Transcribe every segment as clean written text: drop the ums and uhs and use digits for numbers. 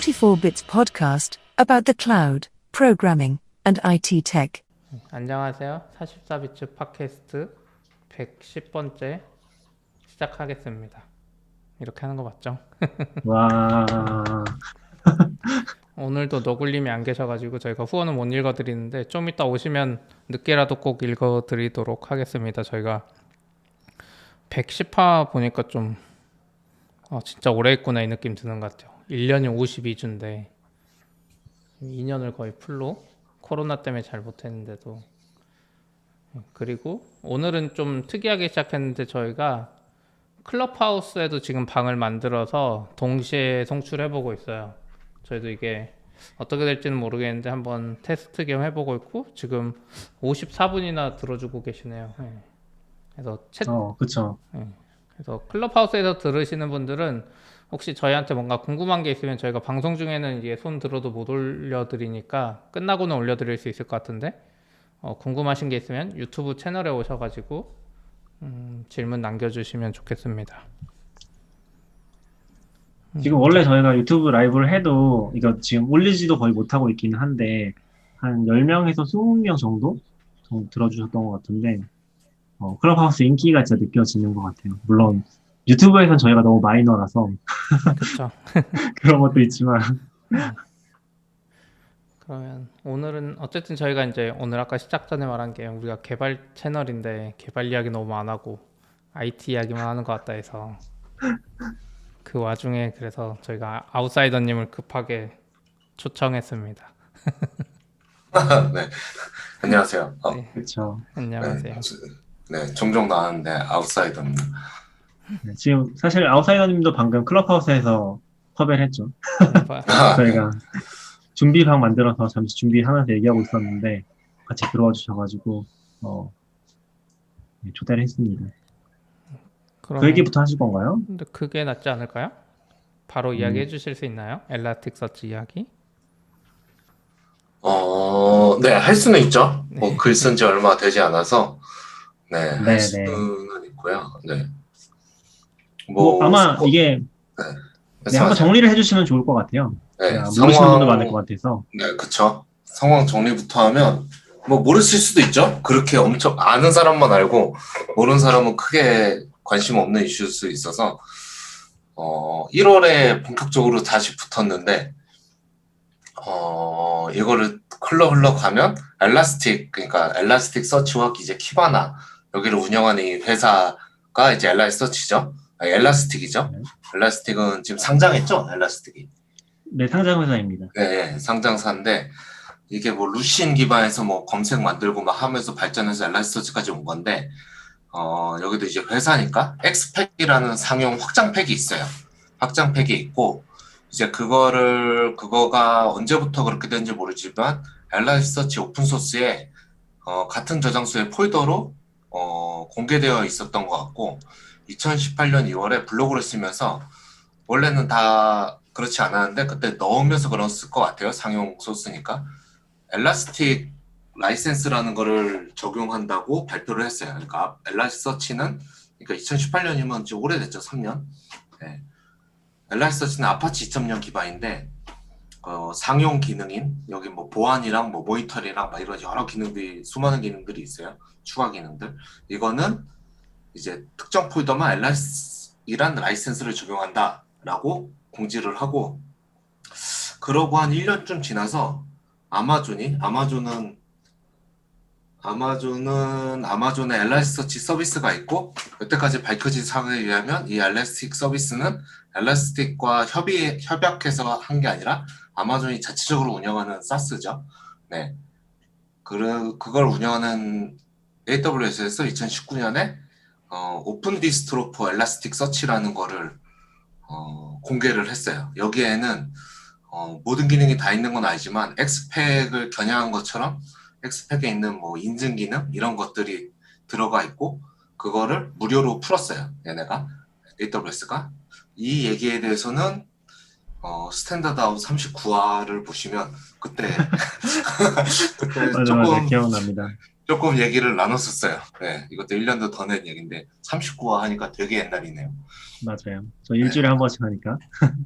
44bits podcast about the cloud, programming, and IT tech. 안녕하세요. 44비츠 팟캐스트 110번째 시작하겠습니다. 이렇게 하는 거 맞죠? 와, 오늘도 너굴님이 안 계셔가지고 저희가 후원은 못 읽어드리는데 좀 이따 오시면 늦게라도 꼭 읽어드리도록 하겠습니다. 저희가 110화 보니까 좀 진짜 오래 했구나 이 느낌 드는 것 같아요. 1년이 52주인데 2년을 거의 풀로 코로나 때문에 잘 못했는데도. 그리고 오늘은 좀 특이하게 시작했는데 저희가 클럽하우스에도 지금 방을 만들어서 동시에 송출해보고 있어요. 저희도 이게 어떻게 될지는 모르겠는데 한번 테스트 겸 해보고 있고 지금 54분이나 들어주고 계시네요. 그래서 그쵸. 그래서 클럽하우스에서 들으시는 분들은 혹시 저희한테 뭔가 궁금한 게 있으면 저희가 방송 중에는 이게 손 들어도 못 올려드리니까 끝나고는 올려드릴 수 있을 것 같은데 궁금하신 게 있으면 유튜브 채널에 오셔가지고 질문 남겨주시면 좋겠습니다. 지금 원래 저희가 유튜브 라이브를 해도 이거 지금 올리지도 거의 못하고 있기는 한데 한 10명에서 20명 정도 들어주셨던 것 같은데 클럽하우스 인기가 진짜 느껴지는 것 같아요. 물론 유튜브에선 저희가 너무 마이너라서 그렇죠. 그런 것도 있지만 그러면 오늘은 어쨌든 저희가 이제 오늘 아까 시작 전에 말한 게 우리가 개발 채널인데 개발 이야기 너무 안 하고 IT 이야기만 하는 것 같다 해서 그 와중에 그래서 저희가 아웃사이더님을 급하게 초청했습니다. 네, 안녕하세요. 네, 그렇죠. 안녕하세요. 네, 종종 나왔는데 아웃사이더입니다. 네, 지금 사실 아웃사이더님도 방금 클럽하우스에서 섭외를 했죠. 저희가 준비방 만들어서 잠시 준비하면서 얘기하고 있었는데 같이 들어와 주셔가지고 네, 초대를 했습니다. 그 얘기부터 하실 건가요? 근데 그게 낫지 않을까요? 바로 이야기해 주실 수 있나요? 엘라스틱서치 이야기? 네, 할 수는 있죠. 글 쓴 지 얼마 되지 않아서 할 수는 있고요. 네. 아마 이게 한번 정리를 해주시면 좋을 것 같아요. 네, 모르시는 분도 많을 것 같아서. 네, 그쵸. 상황 정리부터 하면 모르실 수도 있죠. 그렇게 엄청 아는 사람만 알고 모르는 사람은 크게 관심 없는 이슈일 수 있어서 1월에 본격적으로 다시 붙었는데 이거를 흘러가면 그러니까 엘라스틱 서치와 이제 키바나 여기를 운영하는 이 회사가 이제 엘라스틱이죠. 엘라스틱이죠. 엘라스틱은 지금 상장했죠. 엘라스틱이. 네, 상장 회사입니다. 네, 상장사인데 이게 루신 기반에서 검색 만들고 막 하면서 발전해서 엘라스틱까지 온 건데 여기도 이제 회사니까 엑스팩이라는 상용 확장팩이 있어요. 확장팩이 있고 이제 그거가 언제부터 그렇게 된지 모르지만 엘라스틱 오픈소스에 같은 저장소의 폴더로 공개되어 있었던 것 같고 2018년 2월에 블로그를 쓰면서 원래는 다 그렇지 않았는데 그때 넣으면서 그랬을 것 같아요. 상용 소스니까 엘라스틱 라이센스라는 거를 적용한다고 발표를 했어요. 그러니까 엘라스틱서치는 그러니까 2018년이면 지금 오래됐죠. 3년. 네. 엘라스틱서치는 아파치 2.0 기반인데 상용 기능인 여기 보안이랑 모니터링이랑 이런 여러 기능들이 수많은 기능들이 있어요. 추가 기능들. 이거는 이제 특정 폴더만 엘라스틱이란 라이센스를 적용한다라고 공지를 하고 그러고 한 1년쯤 지나서 아마존의 엘라스틱서치 서비스가 있고 여태까지 밝혀진 사항에 의하면 이 엘라스틱 서비스는 엘라스틱과 협약해서 한 게 아니라 아마존이 자체적으로 운영하는 사스죠. 네, 그걸 운영하는 AWS에서 2019년에 오픈 디스트로 포 엘라스틱 서치라는 거를 공개를 했어요. 여기에는 모든 기능이 다 있는 건 아니지만 엑스팩을 겨냥한 것처럼 엑스팩에 있는 인증 기능 이런 것들이 들어가 있고 그거를 무료로 풀었어요. 얘네가 AWS가 이 얘기에 대해서는 스탠다드 아웃 39화를 보시면 그때 맞아, 기억납니다. 조금 얘기를 나눴었어요. 네, 이것도 1년도 더 된 얘기인데 39화 하니까 되게 옛날이네요. 맞아요. 저 일주일에 한 번씩 하니까.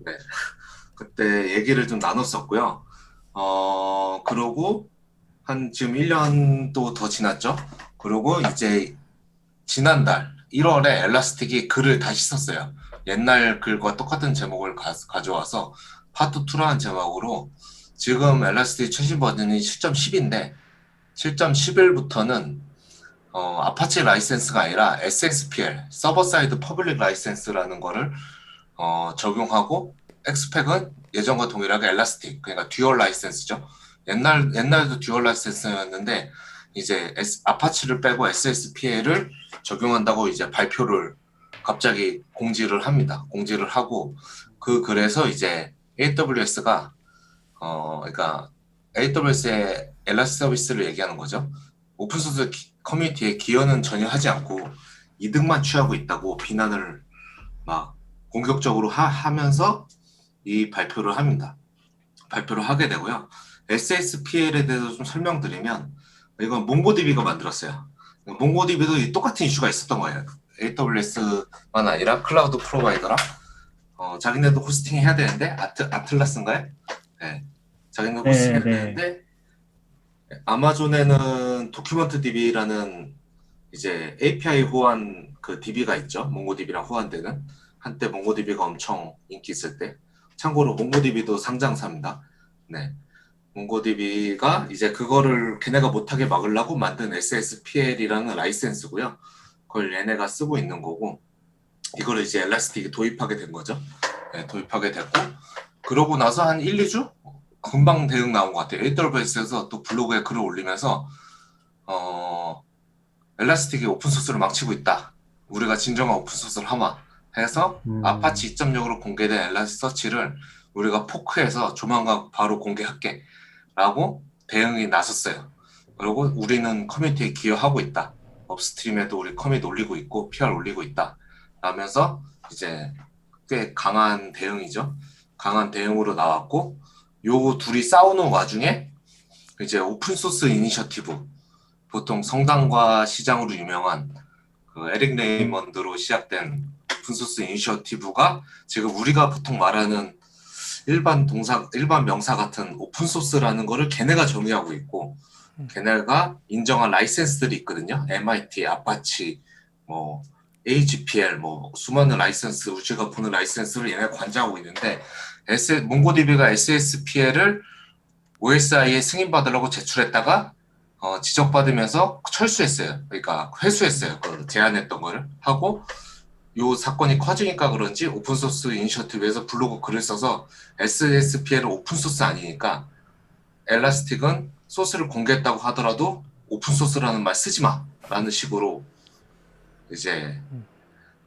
네. 그때 얘기를 좀 나눴었고요. 그러고 한 지금 1년도 더 지났죠. 그리고 이제 지난달 1월에 엘라스틱이 글을 다시 썼어요. 옛날 글과 똑같은 제목을 가져와서 파트 2라는 제목으로 지금 엘라스틱 최신 버전이 7.10인데 7.11부터는 아파치 라이센스가 아니라 SSPL, 서버 사이드 퍼블릭 라이센스라는 거를 적용하고 엑스팩은 예전과 동일하게 엘라스틱, 그러니까 듀얼 라이센스죠. 옛날에도 듀얼 라이센스였는데 이제 아파치를 빼고 SSPL을 적용한다고 이제 발표를 갑자기 공지를 합니다. 공지를 하고 그 글에서 이제 AWS가 그러니까 AWS의 엘라스틱 서비스를 얘기하는 거죠. 오픈소스 커뮤니티에 기여는 전혀 하지 않고 이득만 취하고 있다고 비난을 막 공격적으로 하면서 이 발표를 합니다. 발표를 하게 되고요. SSPL에 대해서 좀 설명드리면 이건 몽고DB가 만들었어요. 몽고DB도 똑같은 이슈가 있었던 거예요. AWS만 아니라 클라우드 프로바이더랑 자기네도 호스팅 해야 되는데 아틀라스인가요? 네. 자기네도 호스팅 해야 되는데 아마존에는 도큐먼트 DB라는 이제 API 호환 그 DB가 있죠. 몽고DB랑 호환되는 한때 몽고DB가 엄청 인기 있을 때. 참고로 몽고DB도 상장사입니다. 네. 몽고DB가 이제 그거를 걔네가 못하게 막으려고 만든 SSPL이라는 라이센스고요. 그걸 얘네가 쓰고 있는 거고 이거를 이제 엘라스틱이 도입하게 된 거죠. 네, 도입하게 됐고 그러고 나서 한 1, 2주? 금방 대응 나온 것 같아요. AWS에서 또 블로그에 글을 올리면서 엘라스틱이 오픈소스를 망치고 있다. 우리가 진정한 오픈소스를 하마 해서 아파치 2.0으로 공개된 엘라스서치를 우리가 포크해서 조만간 바로 공개할게 라고 대응이 나섰어요. 그리고 우리는 커뮤니티에 기여하고 있다. 업스트림에도 우리 커밋 올리고 있고 PR 올리고 있다. 라면서 이제 꽤 강한 대응이죠. 강한 대응으로 나왔고 요 둘이 싸우는 와중에 이제 오픈소스 이니셔티브 보통 성당과 시장으로 유명한 그 에릭 레이먼드로 시작된 오픈소스 이니셔티브가 지금 우리가 보통 말하는 일반 명사 같은 오픈소스라는 거를 걔네가 정의하고 있고 걔네가 인정한 라이센스들이 있거든요. MIT, 아파치, 뭐 AGPL, 뭐 수많은 라이센스, 우리가 보는 라이센스를 얘네가 관장하고 있는데 몽고DB가 SSPL을 OSI에 승인받으려고 제출했다가 지적받으면서 철수했어요. 그러니까 회수했어요. 그 제안했던 거를 하고 요 사건이 커지니까 그런지 오픈소스 이니셔티브에서 블로그 글을 써서 SSPL은 오픈소스 아니니까 엘라스틱은 소스를 공개했다고 하더라도 오픈소스라는 말 쓰지 마 라는 식으로 이제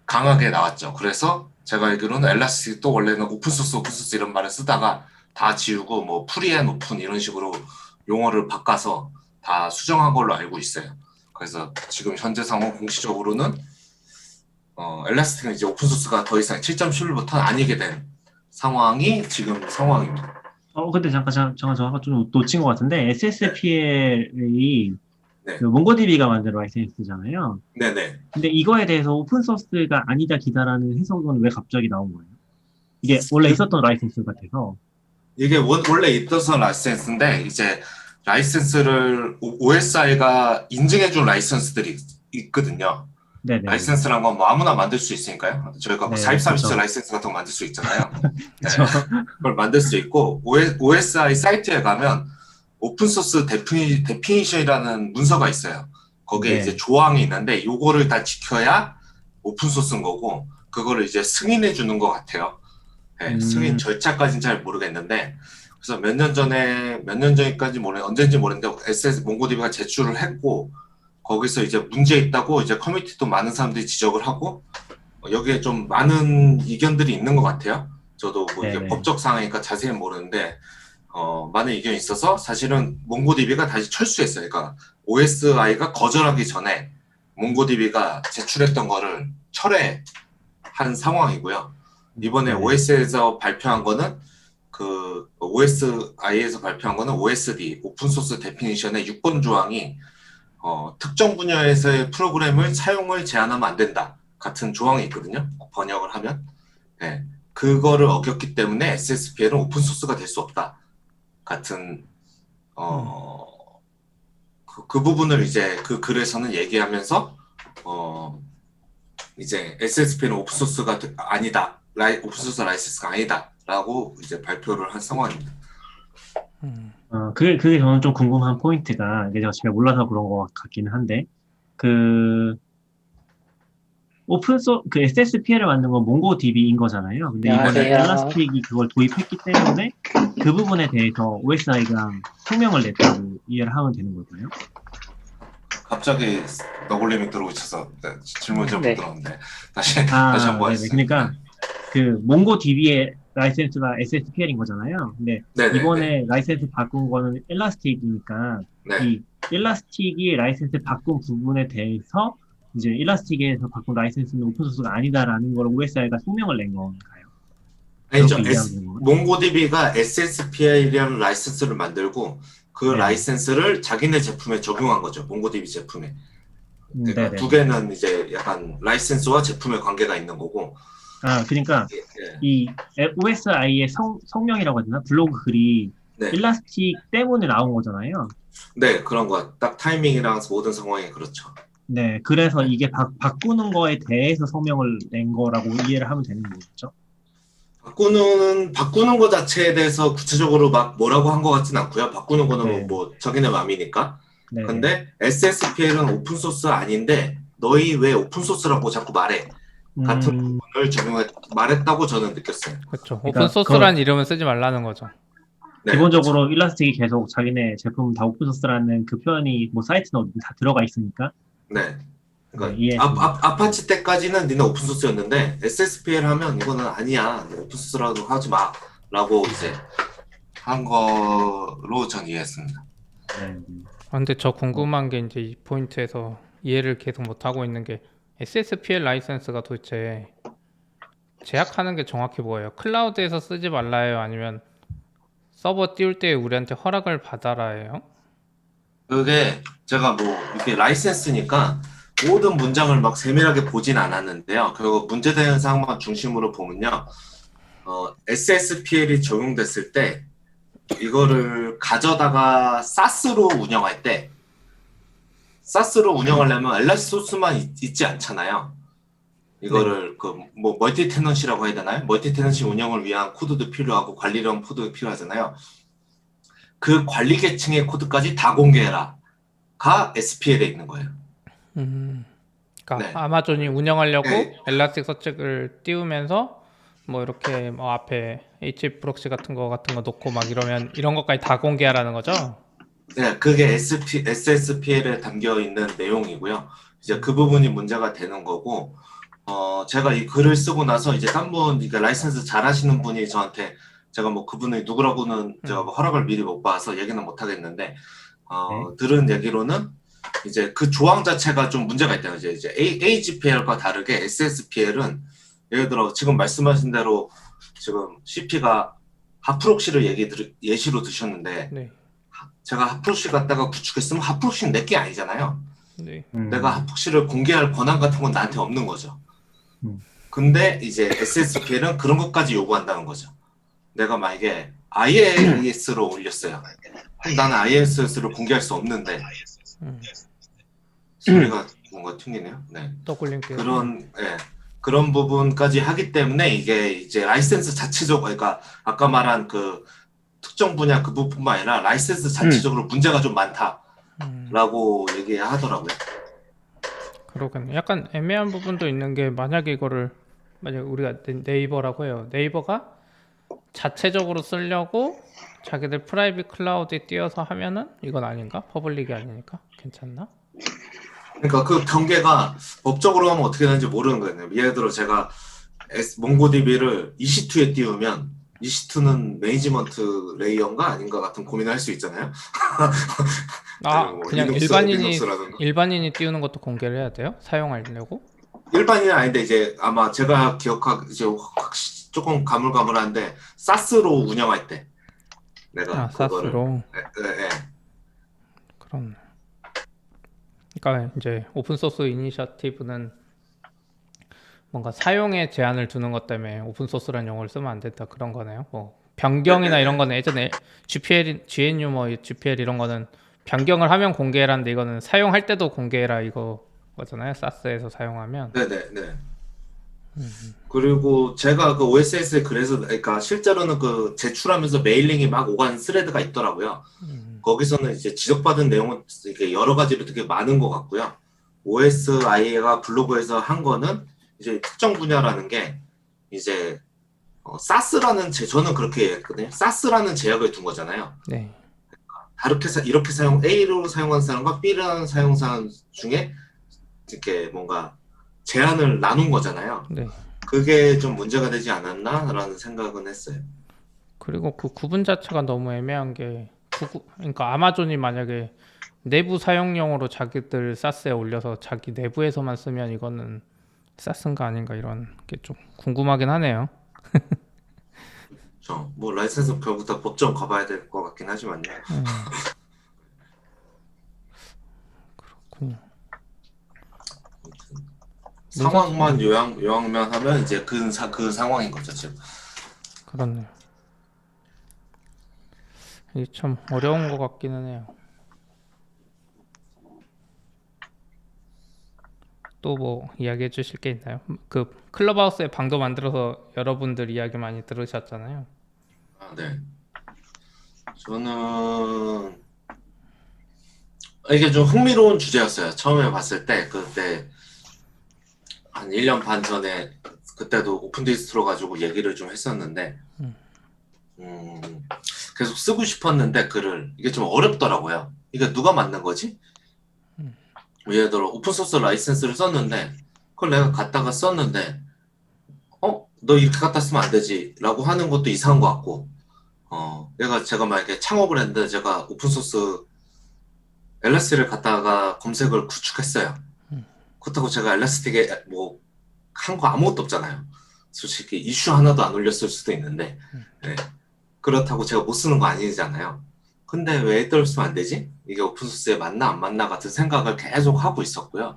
강하게 나왔죠. 그래서 제가 알기로는 엘라스틱도 원래는 오픈소스 이런 말을 쓰다가 다 지우고 뭐 프리 앤 오픈 이런 식으로 용어를 바꿔서 다 수정한 걸로 알고 있어요. 그래서 지금 현재 상황 공식적으로는 엘라스틱은 이제 오픈소스가 더 이상 7.11부터는 아니게 된 상황이 지금 상황입니다. 근데 잠깐 저 좀 놓친 것 같은데 SSPL이 네. 그 몽고DB가 만든 라이센스잖아요. 네네. 근데 이거에 대해서 오픈소스가 아니다 기다라는 해석은 왜 갑자기 나온 거예요? 이게 원래 있었던 라이센스 같아서. 이게 원래 있던 라이센스인데 이제 라이센스를 OSI가 인증해준 라이센스들이 있거든요. 네네. 라이센스란 건 뭐 아무나 만들 수 있으니까요. 저희가 뭐 네, 사입 서비스 그쵸. 라이센스 같은 거 만들 수 있잖아요. 네. 그쵸. 그걸 만들 수 있고 OSI 사이트에 가면 오픈소스 데피니션이라는 문서가 있어요. 거기에 네. 이제 조항이 있는데 요거를 다 지켜야 오픈소스인 거고 그거를 이제 승인해 주는 것 같아요. 네, 승인 절차까지는 잘 모르겠는데 그래서 몇 년 전까지 언제인지 모르겠는데 몽고DB가 제출을 했고 거기서 이제 문제 있다고 이제 커뮤니티도 많은 사람들이 지적을 하고 여기에 좀 많은 이견들이 있는 것 같아요. 저도 뭐 이게 네네. 법적 상황이니까 자세히는 모르는데 많은 의견이 있어서 사실은 몽고DB가 다시 철수했어요. 그러니까 OSI가 거절하기 전에 몽고DB가 제출했던 거를 철회한 상황이고요. 이번에 네네. OS에서 발표한 거는 그 OSI에서 발표한 거는 OSD 오픈소스 데피니션의 6번 조항이 특정 분야에서의 프로그램을 사용을 제한하면 안 된다 같은 조항이 있거든요. 번역을 하면. 네. 그거를 어겼기 때문에 SSPL은 오픈 소스가 될 수 없다. 같은 그 부분을 이제 그 글에서는 얘기하면서 이제 SSPL은 오픈 소스가 아니다. 오픈 소스 라이센스가 아니다라고 이제 발표를 한 상황입니다. 그게 저는 좀 궁금한 포인트가, 이게 제가 잘 몰라서 그런 것 같기는 한데, 그 그 SSPL을 만든 건 몽고DB인 거잖아요. 근데 이번에 안녕하세요. 엘라스틱이 그걸 도입했기 때문에 그 부분에 대해서 OSI가 성명을 냈다고 이해를 하면 되는 걸까요? 갑자기 너굴님이 들어오셔서 질문이 좀 네. 들었는데 다시 한번 네네. 그러니까 그 몽고DB의 라이센스가 SSPL인 거잖아요. 근데 네네네. 이번에 라이센스 바꾼 거는 엘라스틱이니까 네. 이 엘라스틱이 라이센스 바꾼 부분에 대해서 이제 엘라스틱에서 바꾼 라이센스는 오픈소스가 아니다라는 걸 OSI가 성명을 낸 건가요? 아니죠. 그렇게 이해하면 되는 건가요? 몽고DB가 SSPL이라는 라이센스를 만들고 그 네. 라이센스를 자기네 제품에 적용한 거죠. 몽고DB 제품에. 그러니까 네네. 두 개는 이제 약간 라이센스와 제품의 관계가 있는 거고. 그러니까 예. 이 OSI의 성명이라고 해야 되나? 블로그 글이 네. 엘라스틱 때문에 나온 거잖아요. 네, 그런 거. 딱 타이밍이랑 모든 상황이 그렇죠. 네, 그래서 이게 바꾸는 거에 대해서 성명을 낸 거라고 이해를 하면 되는 거겠죠? 바꾸는 거 자체에 대해서 구체적으로 막 뭐라고 한 것 같진 않고요. 바꾸는 거는 네. 뭐 자기네 마음이니까. 네. 근데 SSPL은 오픈소스 아닌데 너희 왜 오픈소스라고 자꾸 말해? 같은 부분을 말했다고 저는 느꼈어요. 그렇죠. 그러니까 오픈 소스란 이름은 쓰지 말라는 거죠. 네, 기본적으로 일라스틱이 계속 자기네 제품 다 오픈소스라는 그 표현이 뭐 사이트나 어디 다 들어가 있으니까. 네. 그러니까 네, 이해했습니다. 아파치 때까지는 니네 오픈소스였는데 SSPL 하면 이거는 아니야. 오픈소스라고 하지 마. 라고 이제 한 거로 전 이해했습니다. 네. 근데 저 궁금한 게 이제 이 포인트에서 이해를 계속 못 하고 있는 게 SSPL 라이센스가 도대체 제약하는 게 정확히 뭐예요? 클라우드에서 쓰지 말라예요? 아니면 서버 띄울 때 우리한테 허락을 받아라예요? 그게 제가 뭐 이렇게 라이센스니까 모든 문장을 막 세밀하게 보진 않았는데요. 그리고 문제되는 사항만 중심으로 보면요. SSPL이 적용됐을 때 이거를 가져다가 SaaS로 운영할 때 SaaS로 운영하려면 엘라스틱 소스만 있지 않잖아요. 이거를 뭐 멀티 테넌시라고 해야 되나요? 멀티 테넌시 운영을 위한 코드도 필요하고 관리령 코드도 필요하잖아요. 그 관리 계층의 코드까지 다 공개해라가 SPL에 있는 거예요. 그러니까 네. 아마존이 운영하려고 네. 엘라스틱 서치를 띄우면서 뭐 이렇게 뭐 앞에 H 프록시 같은 거 놓고 막 이러면 이런 것까지 다 공개하라는 거죠? 네, 그게 SSPL에 담겨 있는 내용이고요. 이제 그 부분이 문제가 되는 거고, 제가 이 글을 쓰고 나서 이제 딴 분, 그러니까 라이센스 잘 하시는 분이 저한테 제가 뭐 그분이 누구라고는 제가 뭐 허락을 미리 못 봐서 얘기는 못 하겠는데, 들은 얘기로는 이제 그 조항 자체가 좀 문제가 있다는 거죠. 이제 AGPL과 다르게 SSPL은 예를 들어 지금 말씀하신 대로 지금 CP가 핫프록시를 예시로 드셨는데, 네. 제가 핫프록시 갖다가 구축했으면 핫프록시는 내게 아니잖아요. 네. 내가 핫프록시를 공개할 권한 같은 건 나한테 없는 거죠. 음. 근데 이제 SSPL은 그런 것까지 요구한다는 거죠. 내가 만약에 IIS로 올렸어요. 그럼 나는 IIS를 공개할 수 없는데 소리가 뭔가 튕기네요. 네. 더글링크 그런 부분까지 하기 때문에 이게 이제 라이센스 자체적으로, 그러니까 아까 말한 그 특정 분야 그 부분뿐만 아니라 라이센스 자체적으로 문제가 좀 많다라고 얘기하더라고요. 그러겠네. 약간 애매한 부분도 있는 게 만약에 우리가 네이버라고 해요. 네이버가 자체적으로 쓰려고 자기들 프라이빗 클라우드에 띄워서 하면은 이건 아닌가? 퍼블릭이 아니니까 괜찮나? 그러니까 그 경계가 법적으로 하면 어떻게 되는지 모르는 거예요. 예를 들어 제가 몽고DB를 EC2에 띄우면 EC2는 매니지먼트 레이어인가 아닌가 같은 고민을 할 수 있잖아요. 뭐 그냥 리눅스라든가. 일반인이 띄우는 것도 공개를 해야 돼요? 사용하려고? 일반인은 아닌데 이제 아마 제가 이제 조금 가물가물한데 사스로 운영할 때 내가 그거를 사스로. 네. 그럼. 그러니까 이제 오픈 소스 이니셔티브는 뭔가 사용에 제한을 두는 것 때문에 오픈 소스라는 용어를 쓰면 안 된다 그런 거네요. 뭐 변경이나 이런 거는 예전에 GPL, GNU 뭐 GPL 이런 거는 변경을 하면 공개해라는데 이거는 사용할 때도 공개해라 이거 거잖아요. 사스에서 사용하면. 네네네. 그리고 제가 그 OSS에 그래서 그러니까 실제로는 그 제출하면서 메일링이 막 오간 스레드가 있더라고요. 거기서는 이제 지적받은 내용은 이게 여러 가지로 되게 많은 것 같고요. OSI가 블로그에서 한 거는 이제 특정 분야라는 게 이제 사스라는 저는 그렇게 했거든요. 사스라는 제약을 둔 거잖아요. 네. 다르게 이렇게 사용 A로 사용한 사람과 B라는 사용 사람 중에 이렇게 뭔가 제한을 나눈 거잖아요. 네. 그게 좀 문제가 되지 않았나라는 생각은 했어요. 그리고 그 구분 자체가 너무 애매한 게 그러니까 아마존이 만약에 내부 사용용으로 자기들 사스에 올려서 자기 내부에서만 쓰면 이거는 사스인가 아닌가 이런 게 좀 궁금하긴 하네요. 뭐 라이센스 결국 다 법정 가봐야 될 것 같긴 하지만요. 그렇군요. 상황만 요약만 하면 이제 그 상황인 거죠 지금. 그렇네요. 이게 참 어려운 것 같기는 해요. 또 뭐 이야기해 주실 게 있나요? 그 클럽하우스에 방도 만들어서 여러분들 이야기 많이 들으셨잖아요. 아, 네. 저는 이게 좀 흥미로운 주제였어요. 처음에 봤을 때 그때 한 1년 반 전에 그때도 오픈 디스트로 가지고 얘기를 좀 했었는데 계속 쓰고 싶었는데 글을 이게 좀 어렵더라고요. 이게 누가 만든 거지? 예를 들어 오픈소스 라이센스를 썼는데 그걸 내가 갖다가 썼는데 너 이렇게 갖다 쓰면 안 되지 라고 하는 것도 이상한 것 같고 제가 만약에 창업을 했는데 제가 오픈소스 엘라스틱을 갖다가 검색을 구축했어요. 그렇다고 제가 엘라스틱에 뭐 한 거 아무것도 없잖아요. 솔직히 이슈 하나도 안 올렸을 수도 있는데 네. 그렇다고 제가 못 쓰는 거 아니잖아요. 근데 왜 AWS 쓰면 안 되지? 이게 오픈소스에 맞나 안 맞나 같은 생각을 계속 하고 있었고요.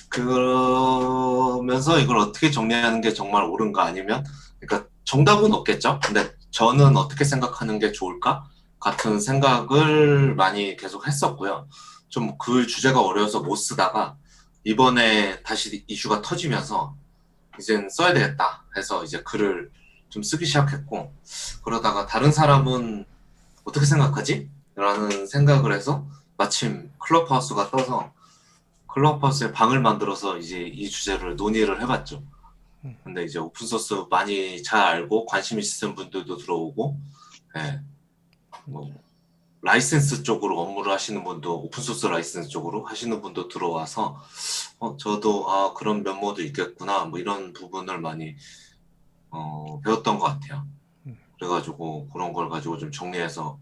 그러면서 이걸 어떻게 정리하는 게 정말 옳은가 아니면 그러니까 정답은 없겠죠. 근데 저는 어떻게 생각하는 게 좋을까? 같은 생각을 많이 계속 했었고요. 좀 그 주제가 어려워서 못 쓰다가 이번에 다시 이슈가 터지면서 이젠 써야 되겠다 해서 이제 글을 좀 쓰기 시작했고 그러다가 다른 사람은 어떻게 생각하지? 라는 생각을 해서 마침 클럽하우스가 떠서 클럽하우스에 방을 만들어서 이제 이 주제를 논의를 해봤죠. 근데 이제 오픈소스 많이 잘 알고 관심 있으신 분들도 들어오고 예. 뭐 라이센스 쪽으로 업무를 하시는 분도 오픈소스 라이센스 쪽으로 하시는 분도 들어와서 저도 그런 면모도 있겠구나 뭐 이런 부분을 많이 배웠던 것 같아요. 그래가지고 그런 걸 가지고 좀 정리해서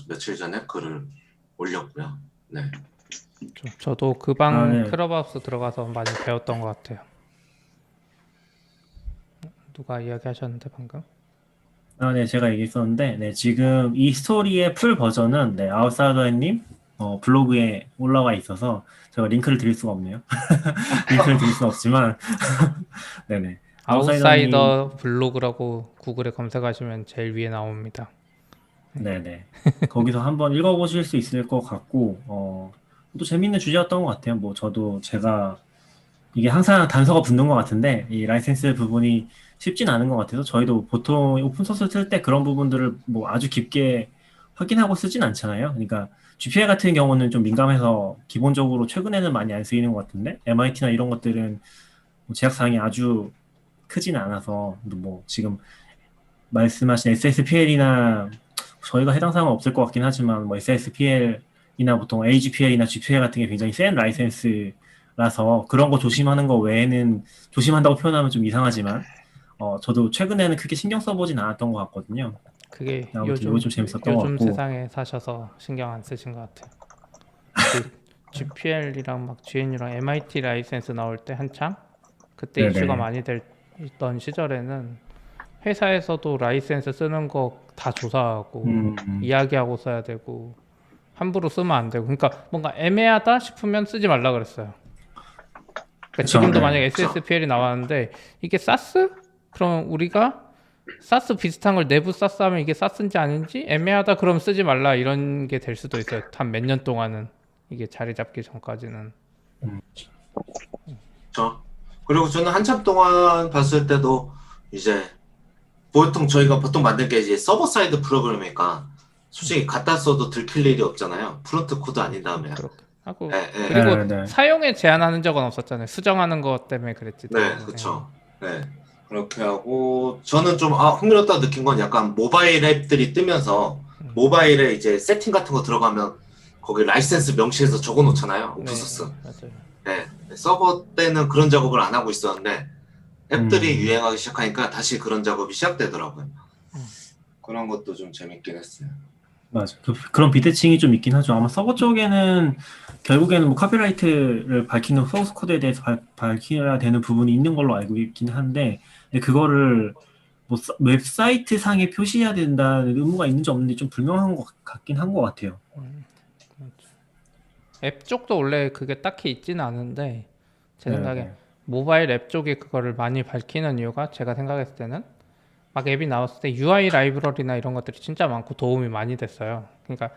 며칠 전에 글을 올렸고요. 네. 저도 그 방 네. 클럽하우스 들어가서 많이 배웠던 것 같아요. 누가 이야기하셨는데 방금? 네, 제가 얘기했었는데, 네, 지금 이 스토리의 풀 버전은, 네, 아웃사이더님, 블로그에 올라와 있어서, 제가 링크를 드릴 수가 없네요. 링크를 드릴 수는 없지만, 네네. 아웃사이더 블로그라고 구글에 검색하시면 제일 위에 나옵니다. 네네. 거기서 한번 읽어보실 수 있을 것 같고, 또 재밌는 주제였던 것 같아요. 뭐, 제가, 이게 항상 단서가 붙는 것 같은데, 이 라이센스 부분이 쉽진 않은 것 같아서, 저희도 보통 오픈소스 쓸 때 그런 부분들을 뭐 아주 깊게 확인하고 쓰진 않잖아요. 그러니까, GPL 같은 경우는 좀 민감해서 기본적으로 최근에는 많이 안 쓰이는 것 같은데, MIT나 이런 것들은 뭐 제약사항이 아주 크지는 않아서, 뭐, 지금 말씀하신 SSPL이나 저희가 해당 사항은 없을 것 같긴 하지만 뭐 SSPL이나 보통 AGPL이나 GPL 같은 게 굉장히 센 라이센스라서 그런 거 조심하는 거 외에는 조심한다고 표현하면 좀 이상하지만 저도 최근에는 크게 신경 써보진 않았던 것 같거든요. 그게 아무튼 이거 좀 재밌었던 것 요즘 같고. 세상에 사셔서 신경 안 쓰신 것 같아요. GPL이랑 막 GNU랑 MIT 라이센스 나올 때 한참 그때 네네. 이슈가 많이 됐던 시절에는 회사에서도 라이센스 쓰는 거 다 조사하고 이야기하고 써야 되고 함부로 쓰면 안 되고 그러니까 뭔가 애매하다 싶으면 쓰지 말라 그랬어요. 그러니까 그러니까 그쵸, 지금도 네. 만약에 SSPL이 나왔는데 이게 사스? 그럼 우리가 사스 비슷한 걸 내부 사스 하면 이게 사스인지 아닌지 애매하다 그럼 쓰지 말라 이런 게 될 수도 있어요. 한 몇 년 동안은 이게 자리 잡기 전까지는. 그리고 저는 한참 동안 봤을 때도 이제 저희가 보통 만든 게 이제 서버 사이드 프로그램이니까 솔직히 갖다 써도 들킬 일이 없잖아요. 프론트 코드 아닌 다음에. 그렇게 하고 네, 네. 그리고 네, 네. 사용에 제한하는 적은 없었잖아요. 수정하는 것 때문에 그랬지. 네, 그렇죠. 네. 그렇게 하고 저는 좀 흥미롭다 느낀 건 약간 모바일 앱들이 뜨면서 모바일에 이제 세팅 같은 거 들어가면 거기 라이센스 명시해서 적어 놓잖아요. 오픈소스. 맞아요. 네. 서버 때는 그런 작업을 안 하고 있었는데 앱들이 유행하기 시작하니까 다시 그런 작업이 시작되더라고요. 그런 것도 좀 재밌긴 했어요. 맞아. 그런 비대칭이 좀 있긴 하죠. 아마 서버 쪽에는 결국에는 뭐 카피라이트를 밝히는 소스 코드에 대해서 밝혀야 되는 부분이 있는 걸로 알고 있긴 한데, 근데 그거를 뭐 웹사이트 상에 표시해야 된다는 의무가 있는지 없는지 좀 불명한 것 같긴 한 것 같아요. 앱 쪽도 원래 그게 딱히 있지는 않은데 제 네, 생각에 네. 모바일 앱 쪽이 그거를 많이 밝히는 이유가 제가 생각했을 때는 막 앱이 나왔을 때 UI 라이브러리나 이런 것들이 진짜 많고 도움이 많이 됐어요. 그러니까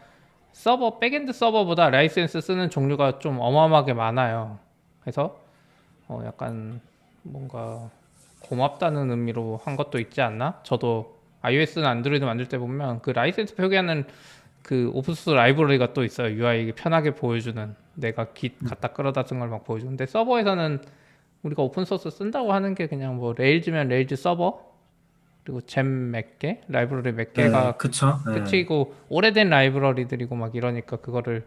서버 백엔드 서버보다 라이센스 쓰는 종류가 좀 어마어마하게 많아요. 그래서 약간 뭔가 고맙다는 의미로 한 것도 있지 않나? 저도 iOS나 안드로이드 만들 때 보면 그 라이센스 표기하는 그 오픈소스 라이브러리가 또 있어요. UI 편하게 보여주는 내가 깃 갖다 끌어다 쓴 걸 막 보여주는데 서버에서는 우리가 오픈소스 쓴다고 하는 게 그냥 뭐 레일즈면 레일즈 서버 그리고 잼 몇 개, 라이브러리 몇 개가 그쵸. 네. 끝이고 오래된 라이브러리들이고 막 이러니까 그거를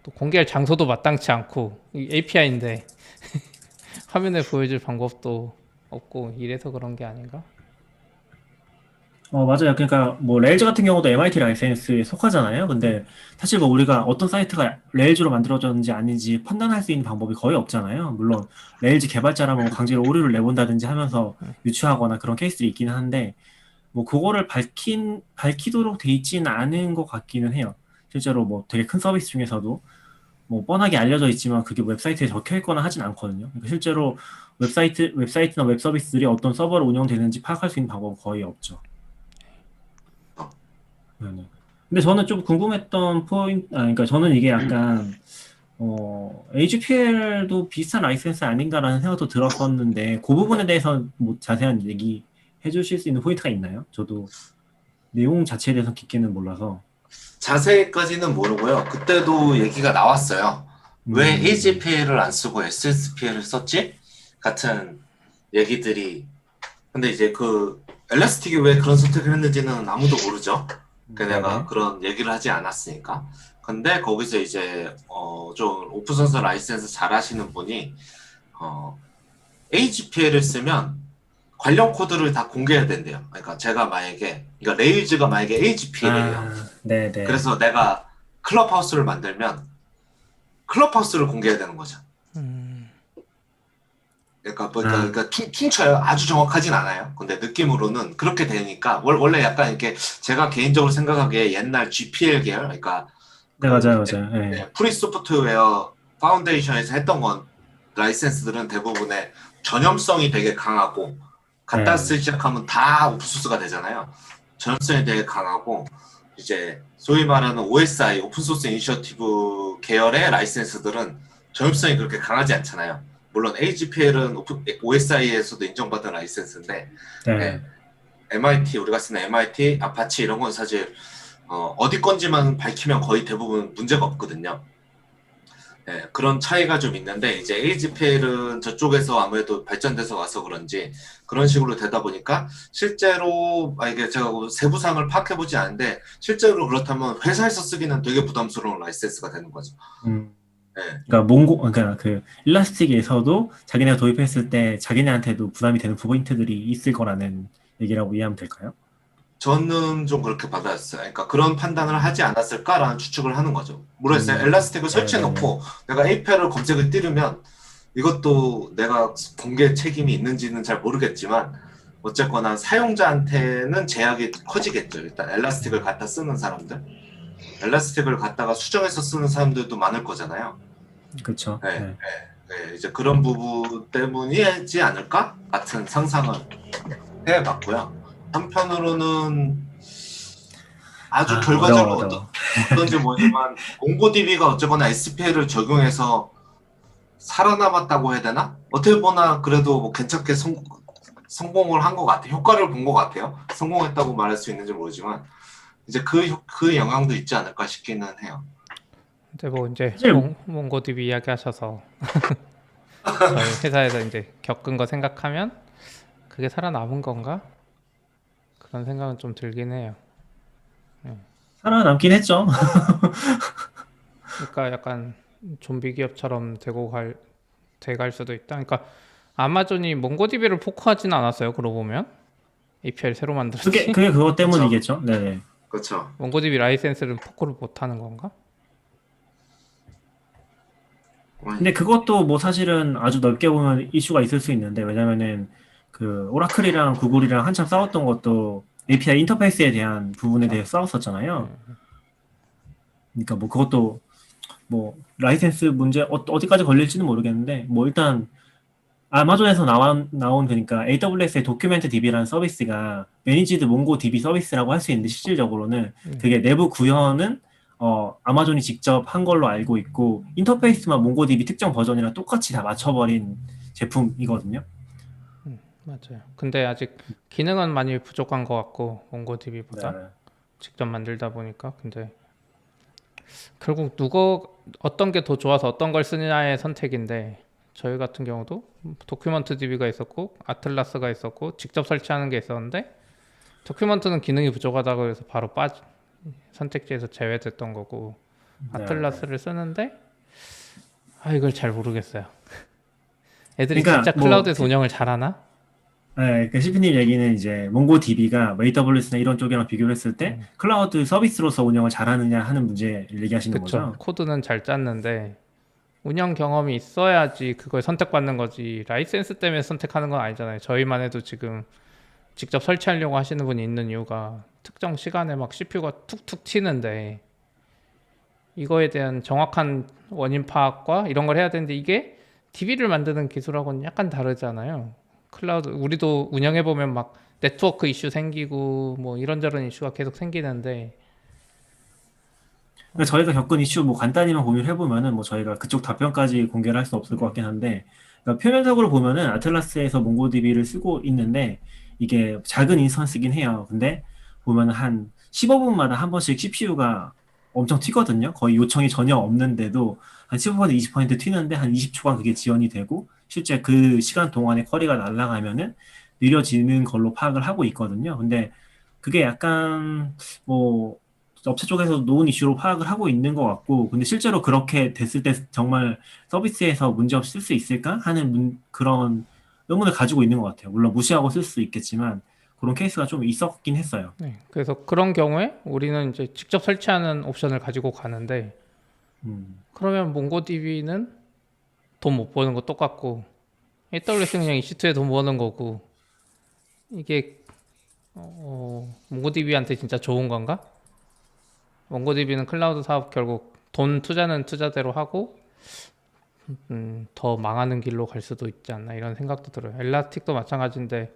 또 공개할 장소도 마땅치 않고 API인데 화면에 보여줄 방법도 없고 이래서 그런 게 아닌가? 맞아요. 그러니까 뭐 레일즈 같은 경우도 MIT 라이센스에 속하잖아요. 근데 사실 뭐 우리가 어떤 사이트가 레일즈로 만들어졌는지 아닌지 판단할 수 있는 방법이 거의 없잖아요. 물론 레일즈 개발자라면 뭐 강제로 오류를 내본다든지 하면서 유추하거나 그런 케이스들이 있기는 한데 뭐 그거를 밝히도록 돼 있지는 않은 것 같기는 해요. 실제로 뭐 되게 큰 서비스 중에서도 뭐 뻔하게 알려져 있지만 그게 웹사이트에 적혀 있거나 하진 않거든요. 그러니까 실제로 웹사이트나 웹 서비스들이 어떤 서버로 운영되는지 파악할 수 있는 방법은 거의 없죠. 네네. 근데 저는 좀 궁금했던 그러니까 저는 이게 약간 HPL도 비슷한 라이센스 아닌가라는 생각도 들었었는데 그 부분에 대해서 뭐 자세한 얘기 해주실 수 있는 포인트가 있나요? 저도 내용 자체에 대해서 깊게는 몰라서. 자세히까지는 모르고요. 그때도 얘기가 나왔어요. 왜 AGPL을 안 쓰고 SSPL을 썼지? 같은 얘기들이. 근데 이제 그 엘라스틱이 왜 그런 선택을 했는지는 아무도 모르죠. 내가 그런 얘기를 하지 않았으니까. 근데 거기서 이제 좀 오픈소스 라이센스 잘 하시는 분이 AGPL을 쓰면 관련 코드를 다 공개해야 된대요. 그러니까 그러니까 레일즈가 만약에 AGPL이에요. 네네. 그래서 내가 클럽하우스를 만들면 클럽하우스를 공개해야 되는 거죠. 그러니까 퉁쳐요. 아주 정확하진 않아요. 근데 느낌으로는 그렇게 되니까 원래 약간 이렇게 제가 개인적으로 생각하기에 옛날 GPL 계열, 그러니까 네, 맞아요. 네. 네, 프리 소프트웨어 파운데이션에서 했던 건 라이센스들은 대부분의 전염성이 되게 강하고 갖다 쓰기 시작하면 다 오픈소스가 되잖아요. 전염성이 되게 강하고 이제 소위 말하는 OSI 오픈소스 이니셔티브 계열의 라이센스들은 전염성이 그렇게 강하지 않잖아요. 물론 AGPL은 OSI에서도 인정받은 라이센스인데 네, MIT 우리가 쓰는 MIT, 아파치 이런 건 사실 어디 건지만 밝히면 거의 대부분 문제가 없거든요. 네, 그런 차이가 좀 있는데 이제 AGPL은 저쪽에서 아무래도 발전돼서 와서 그런지 그런 식으로 되다 보니까 실제로 이게 제가 세부상을 파악해보지 않은데 실제로 그렇다면 회사에서 쓰기는 되게 부담스러운 라이센스가 되는 거죠. 네. 그러니까 그 일라스틱에서도 자기네가 도입했을 때 자기네한테도 부담이 되는 포인트들이 있을 거라는 얘기라고 이해하면 될까요? 저는 좀 그렇게 받아들였어요. 그러니까 그런 판단을 하지 않았을까라는 추측을 하는 거죠. 모르겠어요. 엘라스틱을 설치해놓고 내가 API를 검색을 띄르면 이것도 내가 공개 책임이 있는지는 잘 모르겠지만 어쨌거나 사용자한테는 제약이 커지겠죠. 일단 엘라스틱을 갖다 쓰는 사람들. 엘라스틱을 갖다가 수정해서 쓰는 사람들도 많을 거잖아요. 그렇죠. 네. 네, 이제 그런 부분 때문이지 않을까 같은 상상을 해봤고요. 한편으로는 아주 결과적으로 어려워. 어떤지 모르지만 몽고DB가 어쨌거나 SPL을 적용해서 살아남았다고 해야 되나? 어떻게 보나 그래도 뭐 괜찮게 성공을 한 것 같아요. 효과를 본 것 같아요. 성공했다고 말할 수 있는지 모르지만 이제 그 영향도 있지 않을까 싶기는 해요. 근데 뭐 이제 사실 몽고DB 이야기하셔서 저희 회사에서 이제 겪은 거 생각하면 그게 살아남은 건가? 그런 생각은 좀 들긴 해요. 살아남긴 했죠. 그러니까 약간 좀비 기업처럼 돼갈 수도 있다. 그러니까 아마존이 몽고DB를 포크하지는 않았어요. 그러고 보면 API를 새로 만들었지. 그게 그것 그렇죠. 때문이겠죠. 네. 그렇죠. 몽고DB 라이센스를 포크를 못하는 건가? 근데 그것도 뭐 사실은 아주 넓게 보면 이슈가 있을 수 있는데, 왜냐면은 그 오라클이랑 구글이랑 한참 싸웠던 것도 API 인터페이스에 대한 부분에 대해서 싸웠었잖아요. 그러니까 뭐 그것도 뭐 라이센스 문제 어디까지 걸릴지는 모르겠는데, 뭐 일단 아마존에서 나온 그러니까 AWS의 도큐멘트 DB라는 서비스가 매니지드 몽고 DB 서비스라고 할 수 있는데, 실질적으로는 그게 내부 구현은 아마존이 직접 한 걸로 알고 있고, 인터페이스만 몽고DB 특정 버전이랑 똑같이 다 맞춰버린 제품이거든요. 맞아요. 근데 아직 기능은 많이 부족한 것 같고 몽고DB보다 네. 직접 만들다 보니까. 근데 결국 어떤 게 더 좋아서 어떤 걸 쓰느냐의 선택인데, 저희 같은 경우도 도큐먼트 DB가 있었고 아틀라스가 있었고 직접 설치하는 게 있었는데, 도큐먼트는 기능이 부족하다고 해서 바로 선택지에서 제외됐던 거고, 네. 아틀라스를 쓰는데 이걸 잘 모르겠어요. 애들이 그러니까 진짜 뭐 클라우드에서 운영을 잘하나? 네, 그 CP님 얘기는 이제 몽고DB가 AWS나 이런 쪽이랑 비교를 했을 때 클라우드 서비스로서 운영을 잘하느냐 하는 문제를 얘기하시는 그쵸. 거죠. 코드는 잘 짰는데 운영 경험이 있어야지 그걸 선택받는 거지, 라이센스 때문에 선택하는 건 아니잖아요. 저희만 해도 지금 직접 설치하려고 하시는 분이 있는 이유가 특정 시간에 막 CPU가 툭툭 튀는데, 이거에 대한 정확한 원인 파악과 이런 걸 해야 되는데, 이게 DB를 만드는 기술하고는 약간 다르잖아요. 클라우드 우리도 운영해 보면 막 네트워크 이슈 생기고 뭐 이런저런 이슈가 계속 생기는데. 그러니까 저희가 겪은 이슈 뭐 간단히만 공유를 해보면은 뭐 저희가 그쪽 답변까지 공개를 할 수 없을 것 같긴 한데, 그러니까 표면적으로 보면은 아틀라스에서 몽고DB를 쓰고 있는데 이게 작은 인스턴스긴 해요. 근데 보면은 한 15분마다 한 번씩 CPU가 엄청 튀거든요. 거의 요청이 전혀 없는데도 한 15% 20% 튀는데 한 20초간 그게 지연이 되고, 실제 그 시간 동안에 쿼리가 날아가면은 느려지는 걸로 파악을 하고 있거든요. 근데 그게 약간 뭐 업체 쪽에서 놓은 이슈로 파악을 하고 있는 것 같고, 근데 실제로 그렇게 됐을 때 정말 서비스에서 문제없이 쓸 수 있을까 하는 그런 의문을 가지고 있는 것 같아요. 물론 무시하고 쓸 수 있겠지만 그런 케이스가 좀 있었긴 했어요. 네, 그래서 그런 경우에 우리는 이제 직접 설치하는 옵션을 가지고 가는데, 그러면 몽고DB는 돈 못 버는 거 똑같고 AWS는 그냥 EC2에 돈 버는 거고, 이게 몽고DB한테 진짜 좋은 건가? 몽고DB는 클라우드 사업 결국 돈 투자는 투자대로 하고 더 망하는 길로 갈 수도 있지 않나, 이런 생각도 들어요. 엘라스틱도 마찬가지인데,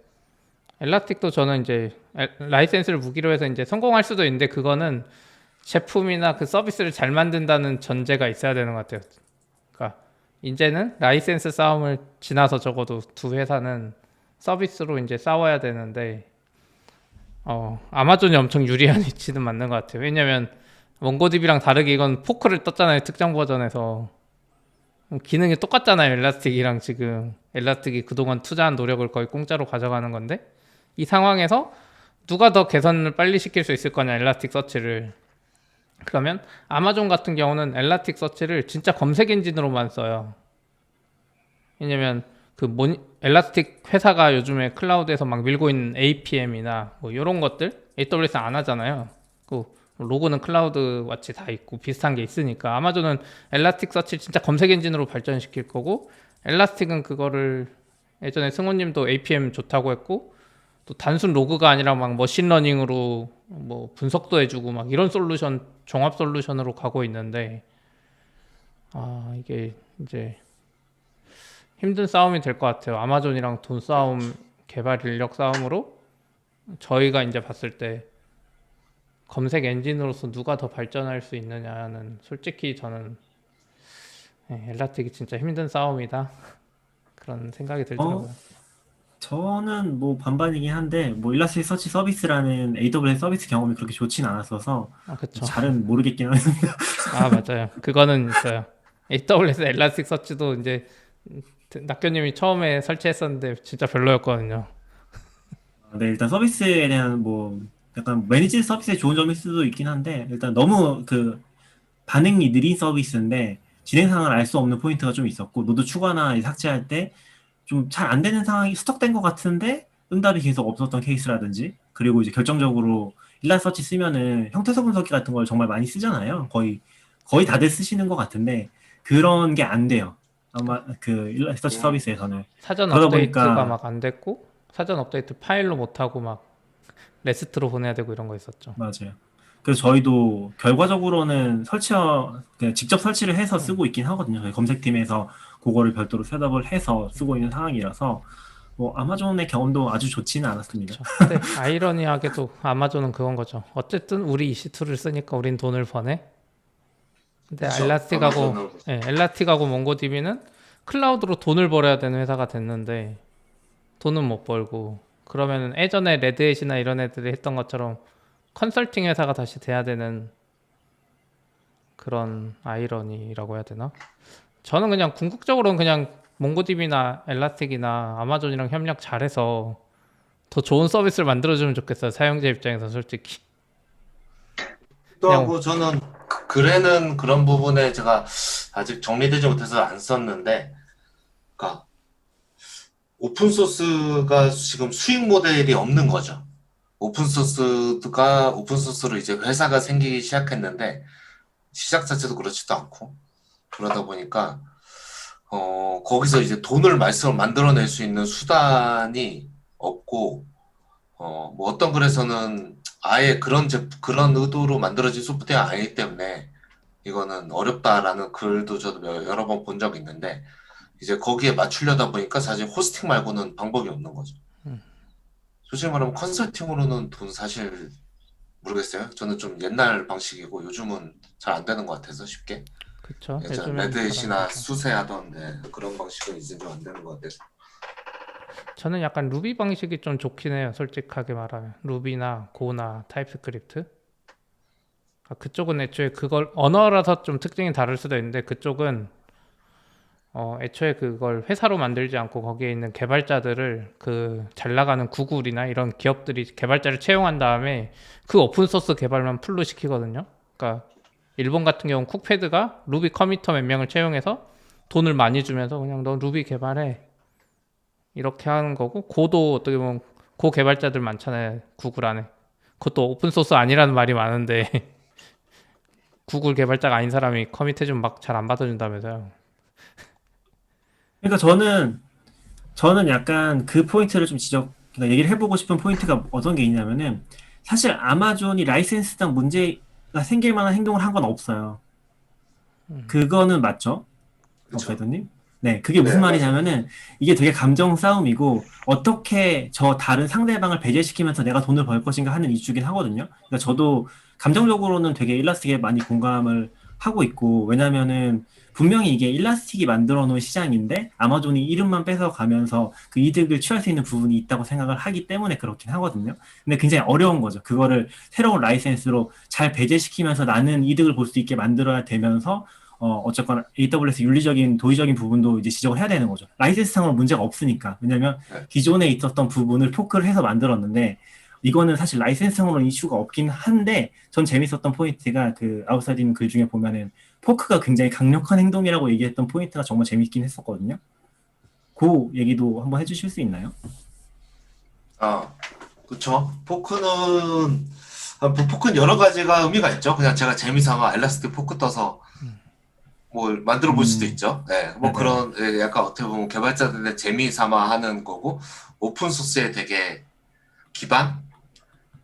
엘라스틱도 저는 이제 라이센스를 무기로 해서 이제 성공할 수도 있는데, 그거는 제품이나 그 서비스를 잘 만든다는 전제가 있어야 되는 것 같아요. 그러니까 이제는 라이센스 싸움을 지나서 적어도 두 회사는 서비스로 이제 싸워야 되는데, 아마존이 엄청 유리한 위치는 맞는 것 같아요. 왜냐면 몽고DB랑 다르게 이건 포크를 떴잖아요. 특정 버전에서 기능이 똑같잖아요. 엘라스틱이랑 지금 엘라스틱이 그동안 투자한 노력을 거의 공짜로 가져가는 건데, 이 상황에서 누가 더 개선을 빨리 시킬 수 있을 거냐, 엘라스틱 서치를. 그러면 아마존 같은 경우는 엘라스틱 서치를 진짜 검색 엔진으로만 써요. 왜냐면 엘라스틱 회사가 요즘에 클라우드에서 막 밀고 있는 APM이나 뭐 이런 것들 AWS 안 하잖아요. 그 로그는 클라우드 와치 다 있고 비슷한 게 있으니까, 아마존은 엘라스틱 서치 진짜 검색 엔진으로 발전시킬 거고, 엘라스틱은 그거를 예전에 승호님도 APM 좋다고 했고, 또 단순 로그가 아니라 막 머신러닝으로 뭐 분석도 해주고 막 이런 솔루션, 종합 솔루션으로 가고 있는데, 이게 이제 힘든 싸움이 될 것 같아요. 아마존이랑 돈 싸움, 개발 인력 싸움으로 저희가 이제 봤을 때 검색 엔진으로서 누가 더 발전할 수 있느냐는 솔직히 저는 엘라틱이 진짜 힘든 싸움이다. 그런 생각이 들더라고요. 저는 뭐 반반이긴 한데 뭐 일라스티서치 서비스라는 AWS 서비스 경험이 그렇게 좋진 않았어서 아, 그쵸. 잘은 모르겠긴 합니다. 아, 맞아요. 그거는 있어요. AWS 엘라스틱서치도 이제 낙교님이 처음에 설치했었는데 진짜 별로였거든요. 네, 일단 서비스에 대한 뭐 약간 매니지 서비스에 좋은 점일 수도 있긴 한데 일단 너무 그 반응이 느린 서비스인데 진행 상황을 알 수 없는 포인트가 좀 있었고 노드 추가나 삭제할 때 좀 잘 안 되는 상황이 스톡된 것 같은데 응답이 계속 없었던 케이스라든지 그리고 이제 결정적으로 일라서치 쓰면은 형태소 분석기 같은 걸 정말 많이 쓰잖아요. 거의 다들 쓰시는 것 같은데 그런 게 안 돼요. 아마 그 일라서치 서비스에서는 사전 그러다 업데이트가 보니까 막 안 됐고 사전 업데이트 파일로 못하고 막 레스트로 보내야 되고 이런 거 있었죠. 맞아요. 그래서 저희도 결과적으로는 그냥 직접 설치를 해서 쓰고 있긴 하거든요. 저희 검색팀에서 그거를 별도로 셋업을 해서 쓰고 있는 상황이라서 뭐 아마존의 경험도 아주 좋지는 않았습니다. 그렇죠. 근데 아이러니하게도 아마존은 그건 거죠. 어쨌든 우리 EC2를 쓰니까 우린 돈을 버네. 근데 그쵸. 엘라스틱하고 아마존은 엘라스틱하고 몽고디비는 클라우드로 돈을 벌어야 되는 회사가 됐는데 돈은 못 벌고 그러면은 예전에 레드햇이나 이런 애들이 했던 것처럼 컨설팅 회사가 다시 돼야 되는 그런 아이러니라고 해야 되나? 저는 그냥 궁극적으로는 그냥 몽고디비나 엘라스틱이나 아마존이랑 협력 잘해서 더 좋은 서비스를 만들어주면 좋겠어요. 사용자 입장에서 솔직히. 또 그냥- 하고 저는 글에는 그런 부분에 제가 아직 정리되지 못해서 안 썼는데, 그러니까 오픈 소스가 지금 수익 모델이 없는 거죠. 오픈 소스로 이제 회사가 생기기 시작했는데 시작 자체도 그렇지도 않고 그러다 보니까 거기서 이제 돈을 만들어낼 수 있는 수단이 없고 뭐 어떤 글에서는 아예 그런 의도로 만들어진 소프트웨어가 아니기 때문에 이거는 어렵다라는 글도 저도 여러 번 본 적이 있는데 이제 거기에 맞추려다 보니까 사실 호스팅 말고는 방법이 없는 거죠. 솔직히 말하면 컨설팅으로는 돈 사실 모르겠어요. 저는 좀 옛날 방식이고 요즘은 잘 안 되는 것 같아서 쉽게. 그쵸. 예전 요즘엔 레드햇이나 잘안 되죠. 수세하던 그런 방식은 이제 좀 안 되는 것 같아서. 저는 약간 루비 방식이 좀 좋긴 해요. 솔직하게 말하면 루비나 고나 타입스크립트. 그쪽은 애초에 그걸 언어라서 좀 특징이 다를 수도 있는데 그쪽은 애초에 그걸 회사로 만들지 않고 거기에 있는 개발자들을 그 잘 나가는 구글이나 이런 기업들이 개발자를 채용한 다음에 그 오픈 소스 개발만 풀로 시키거든요. 그러니까 일본 같은 경우는 쿡패드가 루비 커미터 몇 명을 채용해서 돈을 많이 주면서 그냥 너 루비 개발해 이렇게 하는 거고 고도 어떻게 보면 고 개발자들 많잖아요. 구글 안에. 그것도 오픈 소스 아니라는 말이 많은데 구글 개발자가 아닌 사람이 커밋해 좀 막 잘 안 받아준다면서요. 그러니까 저는 약간 그 포인트를 좀 그러니까 얘기를 해보고 싶은 포인트가 어떤 게 있냐면은 사실 아마존이 라이센스상 문제가 생길 만한 행동을 한 건 없어요. 그거는 맞죠? 그렇죠. 배도님? 네, 그게 무슨 네, 말이냐면은 이게 되게 감정 싸움이고 어떻게 저 다른 상대방을 배제시키면서 내가 돈을 벌 것인가 하는 이슈긴 하거든요. 그러니까 저도 감정적으로는 되게 일라스틱에 많이 공감을 하고 있고 왜냐면은 분명히 이게 일라스틱이 만들어 놓은 시장인데 아마존이 이름만 뺏어 가면서 그 이득을 취할 수 있는 부분이 있다고 생각을 하기 때문에 그렇긴 하거든요. 근데 굉장히 어려운 거죠. 그거를 새로운 라이센스로 잘 배제시키면서 나는 이득을 볼 수 있게 만들어야 되면서 어쨌거나 AWS 윤리적인 도의적인 부분도 이제 지적을 해야 되는 거죠. 라이센스상으로 문제가 없으니까. 왜냐면 네. 기존에 있었던 부분을 포크를 해서 만들었는데 이거는 사실 라이센스상으로는 이슈가 없긴 한데 전 재밌었던 포인트가 그 아웃사이드님 글 중에 보면은 포크가 굉장히 강력한 행동이라고 얘기했던 포인트가 정말 재밌긴 했었거든요. 그 얘기도 한번 해주실 수 있나요? 그렇죠. 포크는 여러 가지가 의미가 있죠. 그냥 제가 재미삼아 엘라스틱 포크 떠서 뭘 만들어 볼 수도 있죠. 네, 뭐 네네. 그런 약간 어떻게 보면 개발자들의 재미삼아 하는 거고 오픈 소스에 되게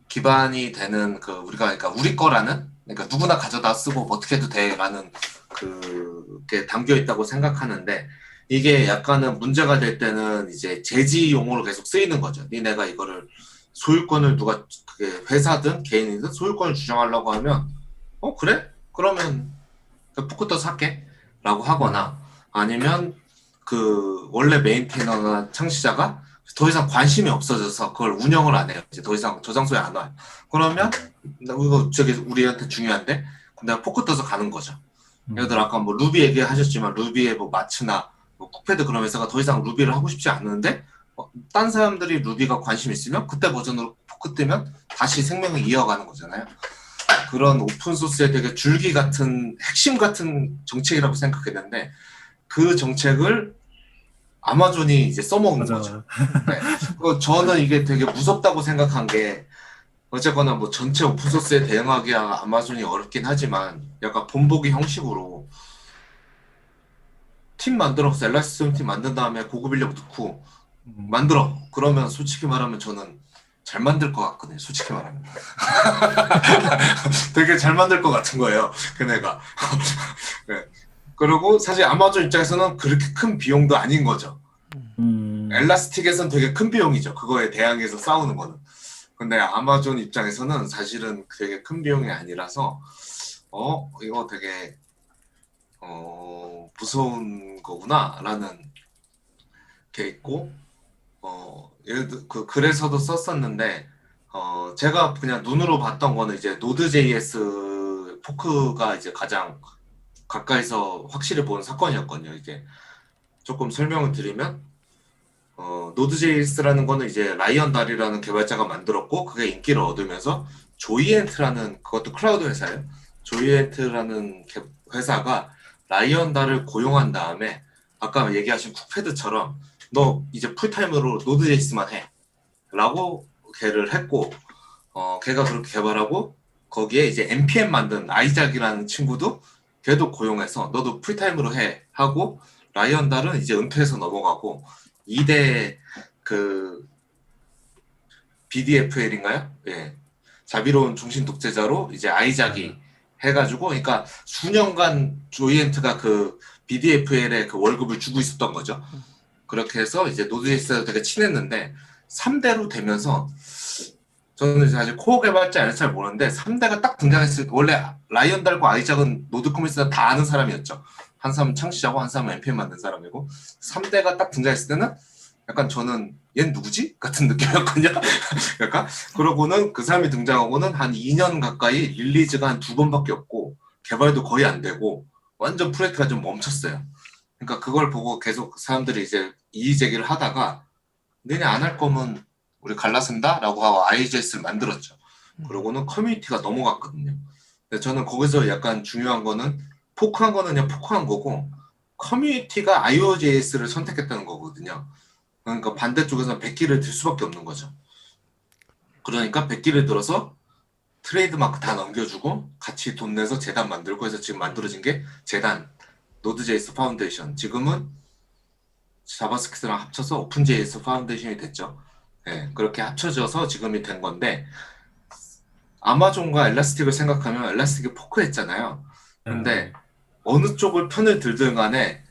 기반이 되는 그러니까 우리 거라는 그러니까 누구나 가져다 쓰고 뭐 어떻게 해도 돼라는 그게 담겨 있다고 생각하는데 이게 약간은 문제가 될 때는 이제 제지 용어로 계속 쓰이는 거죠. 니네가 이거를 소유권을 누가 그게 회사든 개인이든 소유권을 주장하려고 하면 그래? 그러면 포크터 살게 라고 하거나 아니면 그 원래 메인테이너나 창시자가 더 이상 관심이 없어져서 그걸 운영을 안 해요. 이제 더 이상 저장소에 안 와요. 그러면 이거 저기 우리한테 중요한데 그럼 내가 포크 떠서 가는 거죠. 예를 들어 아까 뭐 루비 얘기하셨지만 루비의 뭐 마츠나 뭐 쿡패드 그런 회사가 더 이상 루비를 하고 싶지 않는데 딴 사람들이 루비가 관심 있으면 그때 버전으로 포크 뜨면 다시 생명을 이어가는 거잖아요. 그런 오픈소스의 되게 줄기 같은 핵심 같은 정책이라고 생각했는데 그 정책을 아마존이 이제 써먹는 거죠. 네. 저는 이게 되게 무섭다고 생각한 게 어쨌거나 뭐 전체 오픈소스에 대응하기야 아마존이 어렵긴 하지만 약간 본보기 형식으로 팀 만들어서 엘라스티क 팀 만든 다음에 고급 인력 넣고 만들어. 그러면 솔직히 말하면 저는 잘 만들 것 같거든요. 솔직히 말하면. 되게 잘 만들 것 같은 거예요. 걔네가. 네. 그리고 사실 아마존 입장에서는 그렇게 큰 비용도 아닌 거죠. 엘라스틱에서는 되게 큰 비용이죠. 그거에 대항해서 싸우는 거는. 근데 아마존 입장에서는 사실은 되게 큰 비용이 아니라서 이거 되게 무서운 거구나라는 게 있고 예를 들어 그 글에서도 썼었는데 제가 그냥 눈으로 봤던 거는 이제 노드.js 포크가 이제 가장 가까이서 확실히 본 사건이었거든요. 이게 조금 설명을 드리면 노드.js라는 거는 이제 라이언 달이라는 개발자가 만들었고 그게 인기를 얻으면서 조이엔트라는 그것도 클라우드 회사예요. 조이엔트라는 회사가 라이언 달을 고용한 다음에 아까 얘기하신 쿡패드처럼 너 이제 풀타임으로 노드.js만 해 라고 걔를 했고 걔가 그렇게 개발하고 거기에 이제 npm 만든 아이작이라는 친구도 걔도 고용해서 너도 풀타임으로 해 하고 라이언 달은 이제 은퇴해서 넘어가고 2대 그 BDFL인가요? 예. 자비로운 중심 독재자로 이제 아이작이 해가지고 그러니까 수년간 조이엔트가 그 BDFL에 그 월급을 주고 있었던 거죠. 그렇게 해서 이제 노드.js가 되게 친했는데 3대로 되면서 저는 사실 코어 개발자는 잘 모르는데 3대가 딱 등장했을 때 원래 라이언 달과 아이작은 노드 커뮤니티는 다 아는 사람이었죠. 한 사람은 창시자고 한 사람은 npm 만든 사람이고 3대가 딱 등장했을 때는 약간 저는 얜 누구지? 같은 느낌이었거든요. 약간 그러고는 그 사람이 등장하고는 한 2년 가까이 릴리즈가 한 2번밖에 없고 개발도 거의 안 되고 완전 프로젝트가 좀 멈췄어요. 그러니까 그걸 보고 계속 사람들이 이제 이의 제기를 하다가 너네 안 할 거면 우리 갈라쓴다? 라고 하고 IJS를 만들었죠. 그러고는 커뮤니티가 넘어갔거든요. 근데 저는 거기서 약간 중요한 거는 포크한 거는 그냥 포크한 거고 커뮤니티가 IOJS를 선택했다는 거거든요. 그러니까 반대쪽에서는 100기를 들 수밖에 없는 거죠. 그러니까 100기를 들어서 트레이드마크 다 넘겨주고 같이 돈 내서 재단 만들고 해서 지금 만들어진 게 재단 노드.js 파운데이션 지금은 자바스크립트랑 합쳐서 오픈JS 파운데이션이 됐죠. 네, 그렇게 합쳐져서 지금이 된 건데 아마존과 엘라스틱을 생각하면 엘라스틱이 포크했잖아요. 근데 어느 쪽을 편을 들든 간에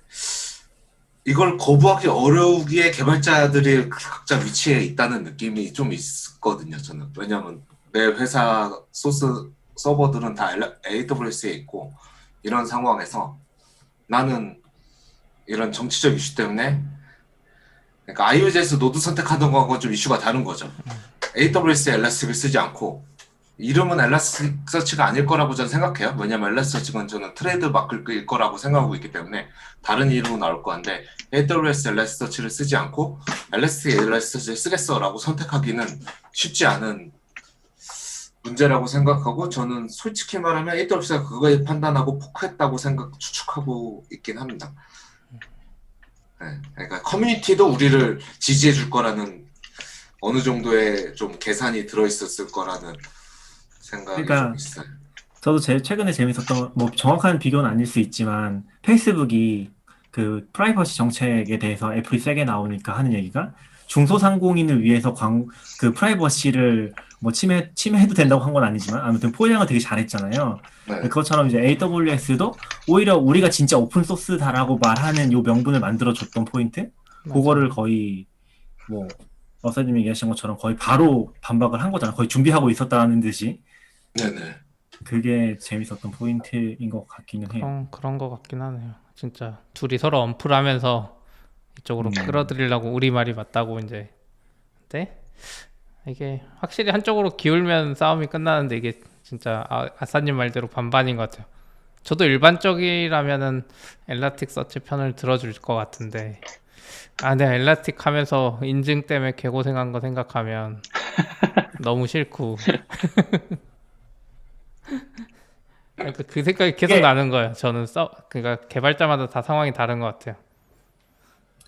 이걸 거부하기 어려우기에 개발자들이 각자 위치에 있다는 느낌이 좀 있거든요. 저는 왜냐하면 내 회사 소스 서버들은 다 AWS에 있고 이런 상황에서 나는 이런 정치적 이슈 때문에 그러니까 IOJS 노드 선택하던 거하고 좀 이슈가 다른 거죠. AWS에 엘라스틱을 쓰지 않고 이름은 엘라스틱서치가 아닐 거라고 저는 생각해요. 왜냐면 엘라스틱서치는 저는 트레이드 마크일 거라고 생각하고 있기 때문에 다른 이름은 나올 건데 AWS 엘라스틱서치를 쓰지 않고 엘라스틱서치를 쓰겠어라고 선택하기는 쉽지 않은 문제라고 생각하고 저는 솔직히 말하면 AWS가 그거에 판단하고 포크했다고 추측하고 있긴 합니다. 네, 그러니까 커뮤니티도 우리를 지지해 줄 거라는 어느 정도의 좀 계산이 들어있었을 거라는 생각이 그러니까 좀 있어요. 저도 제일 최근에 재밌었던 뭐 정확한 비교는 아닐 수 있지만 페이스북이 그 프라이버시 정책에 대해서 애플이 세게 나오니까 하는 얘기가 중소상공인을 위해서 그 프라이버시를 뭐 침해해도 된다고 한 건 아니지만 아무튼 포장을 되게 잘했잖아요. 네. 그것처럼 이제 AWS도 오히려 우리가 진짜 오픈 소스다라고 말하는 요 명분을 만들어줬던 포인트, 그거를 거의 뭐 러셀님이 얘기하신 것처럼 거의 바로 반박을 한 거잖아요. 거의 준비하고 있었다는 듯이. 네네. 그게 재밌었던 포인트인 것 같기는 해요. 그런 거 같긴 하네요. 진짜 둘이 서로 언플하면서 이쪽으로 끌어들이려고 우리 말이 맞다고 이제. 근데 이게 확실히 한쪽으로 기울면 싸움이 끝나는데 이게 진짜 아싸님 말대로 반반인 것 같아요. 저도 일반적이라면은 엘라스틱 서치 편을 들어줄 것 같은데 내가 엘라스틱 하면서 인증 때문에 개고생한 거 생각하면 너무 싫고 그러니까 그 생각이 계속 나는 거예요. 저는 그러니까 개발자마다 다 상황이 다른 것 같아요.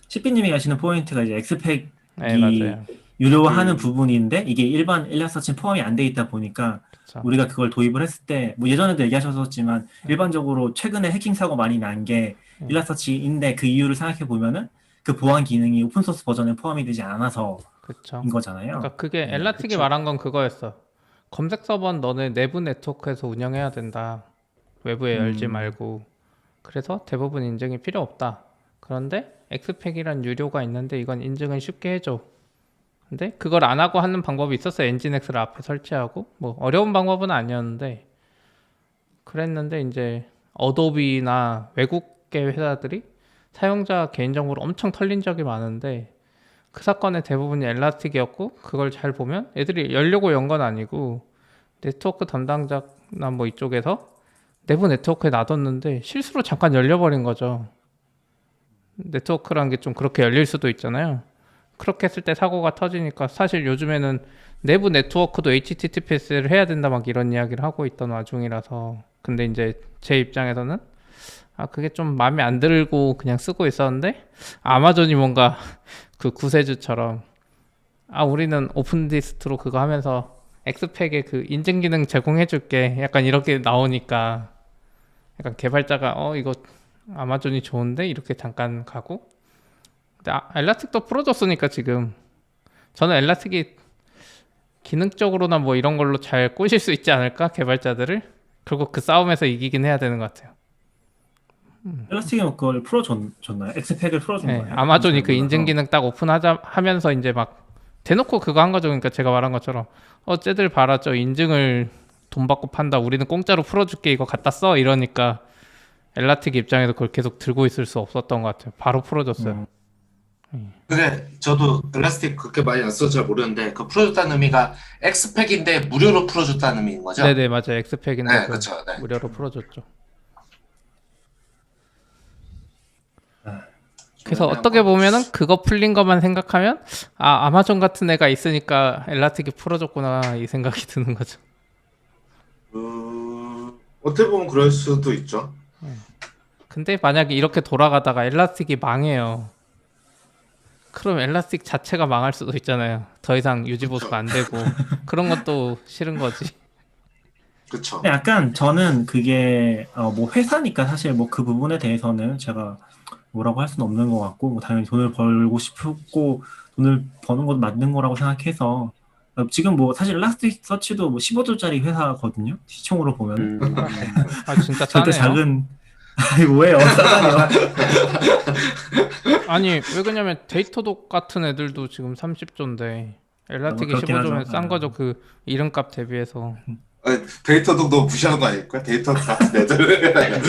시피님이 가시는 포인트가 이제 엑스팩이 네, 맞아요. 유료화하는 부분인데 이게 일반 일라서치는 포함이 안 돼 있다 보니까 그쵸. 우리가 그걸 도입을 했을 때 뭐 예전에도 얘기하셨었지만 일반적으로 최근에 해킹 사고 많이 난 게 일라서치인데 그 이유를 생각해 보면은 그 보안 기능이 오픈소스 버전에 포함이 되지 않아서인 그쵸. 거잖아요. 그러니까 그게 엘라틱이 그쵸. 말한 건 그거였어. 검색 서버는 너네 내부 네트워크에서 운영해야 된다. 외부에 열지 말고. 그래서 대부분 인증이 필요 없다. 그런데 엑스팩이란 유료가 있는데 이건 인증은 쉽게 해줘. 근데 그걸 안 하고 하는 방법이 있었어. 엔진엑스를 앞에 설치하고 뭐 어려운 방법은 아니었는데 그랬는데 이제 어도비나 외국계 회사들이 사용자 개인정보를 엄청 털린 적이 많은데 그 사건의 대부분이 엘라스틱이었고 그걸 잘 보면 애들이 열려고 연 건 아니고 네트워크 담당자나 뭐 이쪽에서 내부 네트워크에 놔뒀는데 실수로 잠깐 열려버린 거죠. 네트워크란 게 좀 그렇게 열릴 수도 있잖아요. 그렇게 했을 때 사고가 터지니까 사실 요즘에는 내부 네트워크도 HTTPS를 해야 된다 막 이런 이야기를 하고 있던 와중이라서 근데 이제 제 입장에서는 그게 좀 마음에 안 들고 그냥 쓰고 있었는데 아마존이 뭔가 그 구세주처럼 우리는 오픈디스트로 그거 하면서 엑스팩에 그 인증 기능 제공해 줄게 약간 이렇게 나오니까 약간 개발자가 이거 아마존이 좋은데 이렇게 잠깐 가고 근데 엘라스틱도 풀어줬으니까 지금 저는 엘라스틱이 기능적으로나 뭐 이런 걸로 잘 꼬실 수 있지 않을까 개발자들을 결국 그 싸움에서 이기긴 해야 되는 것 같아요. 엘라스틱이 그걸 풀어줬나요? 엑스팩을 풀어준 네, 거예요? 아마존이 그 몰라서. 인증 기능 딱 오픈하자 하면서 이제 막 대놓고 그거 한 거죠. 그러니까 제가 말한 것처럼 쟤들 봐라 저 인증을 돈 받고 판다. 우리는 공짜로 풀어줄게 이거 갖다 써 이러니까 엘라틱 입장에서 그걸 계속 들고 있을 수 없었던 것 같아요. 바로 풀어줬어요. 근데 저도 엘라스틱 그렇게 많이 안 써서 잘 모르는데 그 풀어줬다는 의미가 엑스팩인데 무료로 풀어줬다는 의미인 거죠? 네네 맞아요. 엑스팩인데 네, 그렇죠. 네. 무료로 풀어줬죠. 그래서 어떻게 보면은 그거 풀린 것만 생각하면 아마존 같은 애가 있으니까 엘라틱이 풀어줬구나 이 생각이 드는 거죠. 어떻게 보면 그럴 수도 있죠. 근데 만약에 이렇게 돌아가다가 엘라스틱이 망해요. 그럼 엘라스틱 자체가 망할 수도 있잖아요. 더 이상 유지 보수가 안 되고 그런 것도 싫은 거지. 그렇죠. 근데 약간 저는 그게 뭐 회사니까 사실 뭐 그 부분에 대해서는 제가 뭐라고 할 수는 없는 것 같고 뭐 당연히 돈을 벌고 싶고 돈을 버는 것도 맞는 거라고 생각해서 지금 뭐 사실 엘라스틱 서치도 뭐 15조짜리 회사거든요. 시총으로 보면 진짜 절대 싸네요. 작은 왜요? 싸다니요. 아니 왜 그러냐면 데이터독 같은 애들도 지금 30조인데 엘라틱이 그렇긴 15조면 하죠. 싼 거죠. 그 이름값 대비해서. 데이터도 너무 무시하는 거 아닐까? 데이터 같은 애들. 그런 건 아닌데.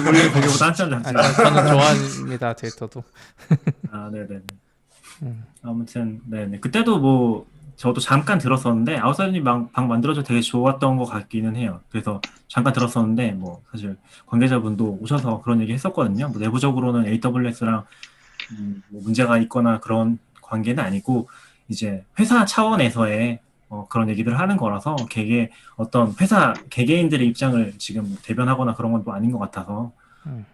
우리 보기보다 한참 작죠. 저는 좋아합니다 데이터도. 네네네. 아무튼 네네. 그때도 뭐 저도 잠깐 들었었는데 아웃사이더님 방 만들어져 되게 좋았던 것 같기는 해요. 그래서 잠깐 들었었는데 뭐 사실 관계자분도 오셔서 그런 얘기 했었거든요. 뭐 내부적으로는 AWS랑 뭐 문제가 있거나 그런 관계는 아니고 이제 회사 차원에서의 그런 얘기들을 하는 거라서 그게 어떤 회사 개개인들의 입장을 지금 대변하거나 그런 건 또 아닌 것 같아서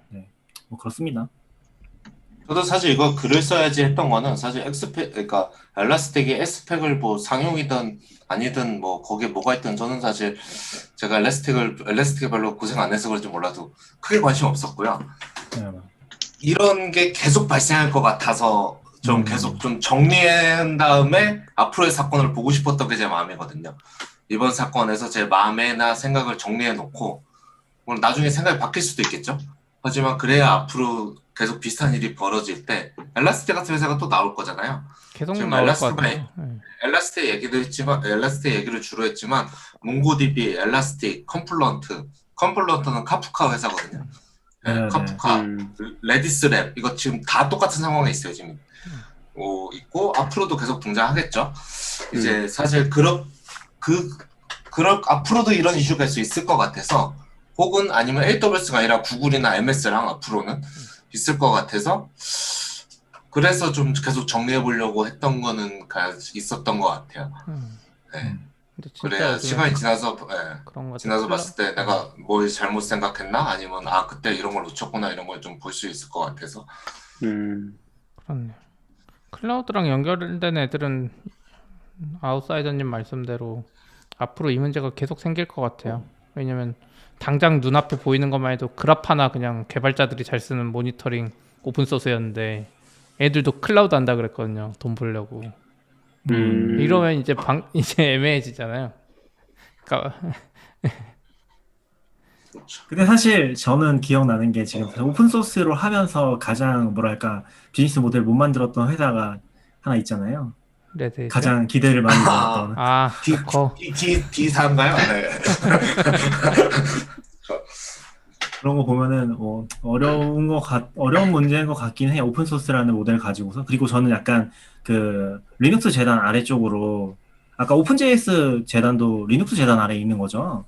네, 뭐 그렇습니다. 저도 사실 이거 글을 써야지 했던 거는 사실 그러니까 엘라스틱이 엑스팩을 뭐 상용이든 아니든 뭐 거기에 뭐가 있든 저는 사실 제가 엘라스틱에 별로 고생 안 해서 그런지 몰라도 크게 관심 없었고요. 네. 이런 게 계속 발생할 것 같아서 좀 계속 좀 정리한 다음에 앞으로의 사건을 보고 싶었던 게 제 마음이거든요. 이번 사건에서 제 마음이나 생각을 정리해 놓고 물론 나중에 생각이 바뀔 수도 있겠죠. 하지만 그래야 앞으로 계속 비슷한 일이 벌어질 때 엘라스테 같은 회사가 또 나올 거잖아요. 계속 지금 나올 것 엘라스테가 같아요. 네. 엘라스테 얘기도 했지만 엘라스테 얘기를 주로 했지만 몽고DB, 엘라스틱, 컴플런트는 카프카 회사거든요. 네네. 카프카, 레디스랩 이거 지금 다 똑같은 상황에 있어요. 지금 있고 앞으로도 계속 등장하겠죠. 이제 사실 그럴 앞으로도 이런 이슈가 될 수 있을 것 같아서 혹은 아니면 AWS가 아니라 구글이나 MS랑 앞으로는 있을 것 같아서 그래서 좀 계속 정리해 보려고 했던 거는 있었던 것 같아요. 네. 근데 진짜 그래야 요즘에 시간이 지나서 그런 것 지나서 같아요. 봤을 때 내가 뭘 잘못 생각했나 아니면 그때 이런 걸 놓쳤구나 이런 걸 좀 볼 수 있을 것 같아서 그렇네요. 클라우드랑 연결된 애들은 아웃사이더님 말씀대로 앞으로 이 문제가 계속 생길 것 같아요. 왜냐면 당장 눈앞에 보이는 것만 해도 그래프 하나 그냥 개발자들이 잘 쓰는 모니터링 오픈소스였는데 애들도 클라우드 한다 그랬거든요. 돈 벌려고. 이러면 이제 이제 애매해지잖아요. 그러니까 근데 사실 저는 기억나는 게 지금 오픈소스로 하면서 가장 뭐랄까 비즈니스 모델 못 만들었던 회사가 하나 있잖아요. 레드죠? 가장 기대를 많이 모았던. 도커. D사인가요? 네. 그런 거 보면은 뭐 어려운 문제인 것 같긴 해요. 오픈소스라는 모델 가지고서. 그리고 저는 약간 그 리눅스 재단 아래쪽으로 아까 오픈JS 재단도 리눅스 재단 아래에 있는 거죠.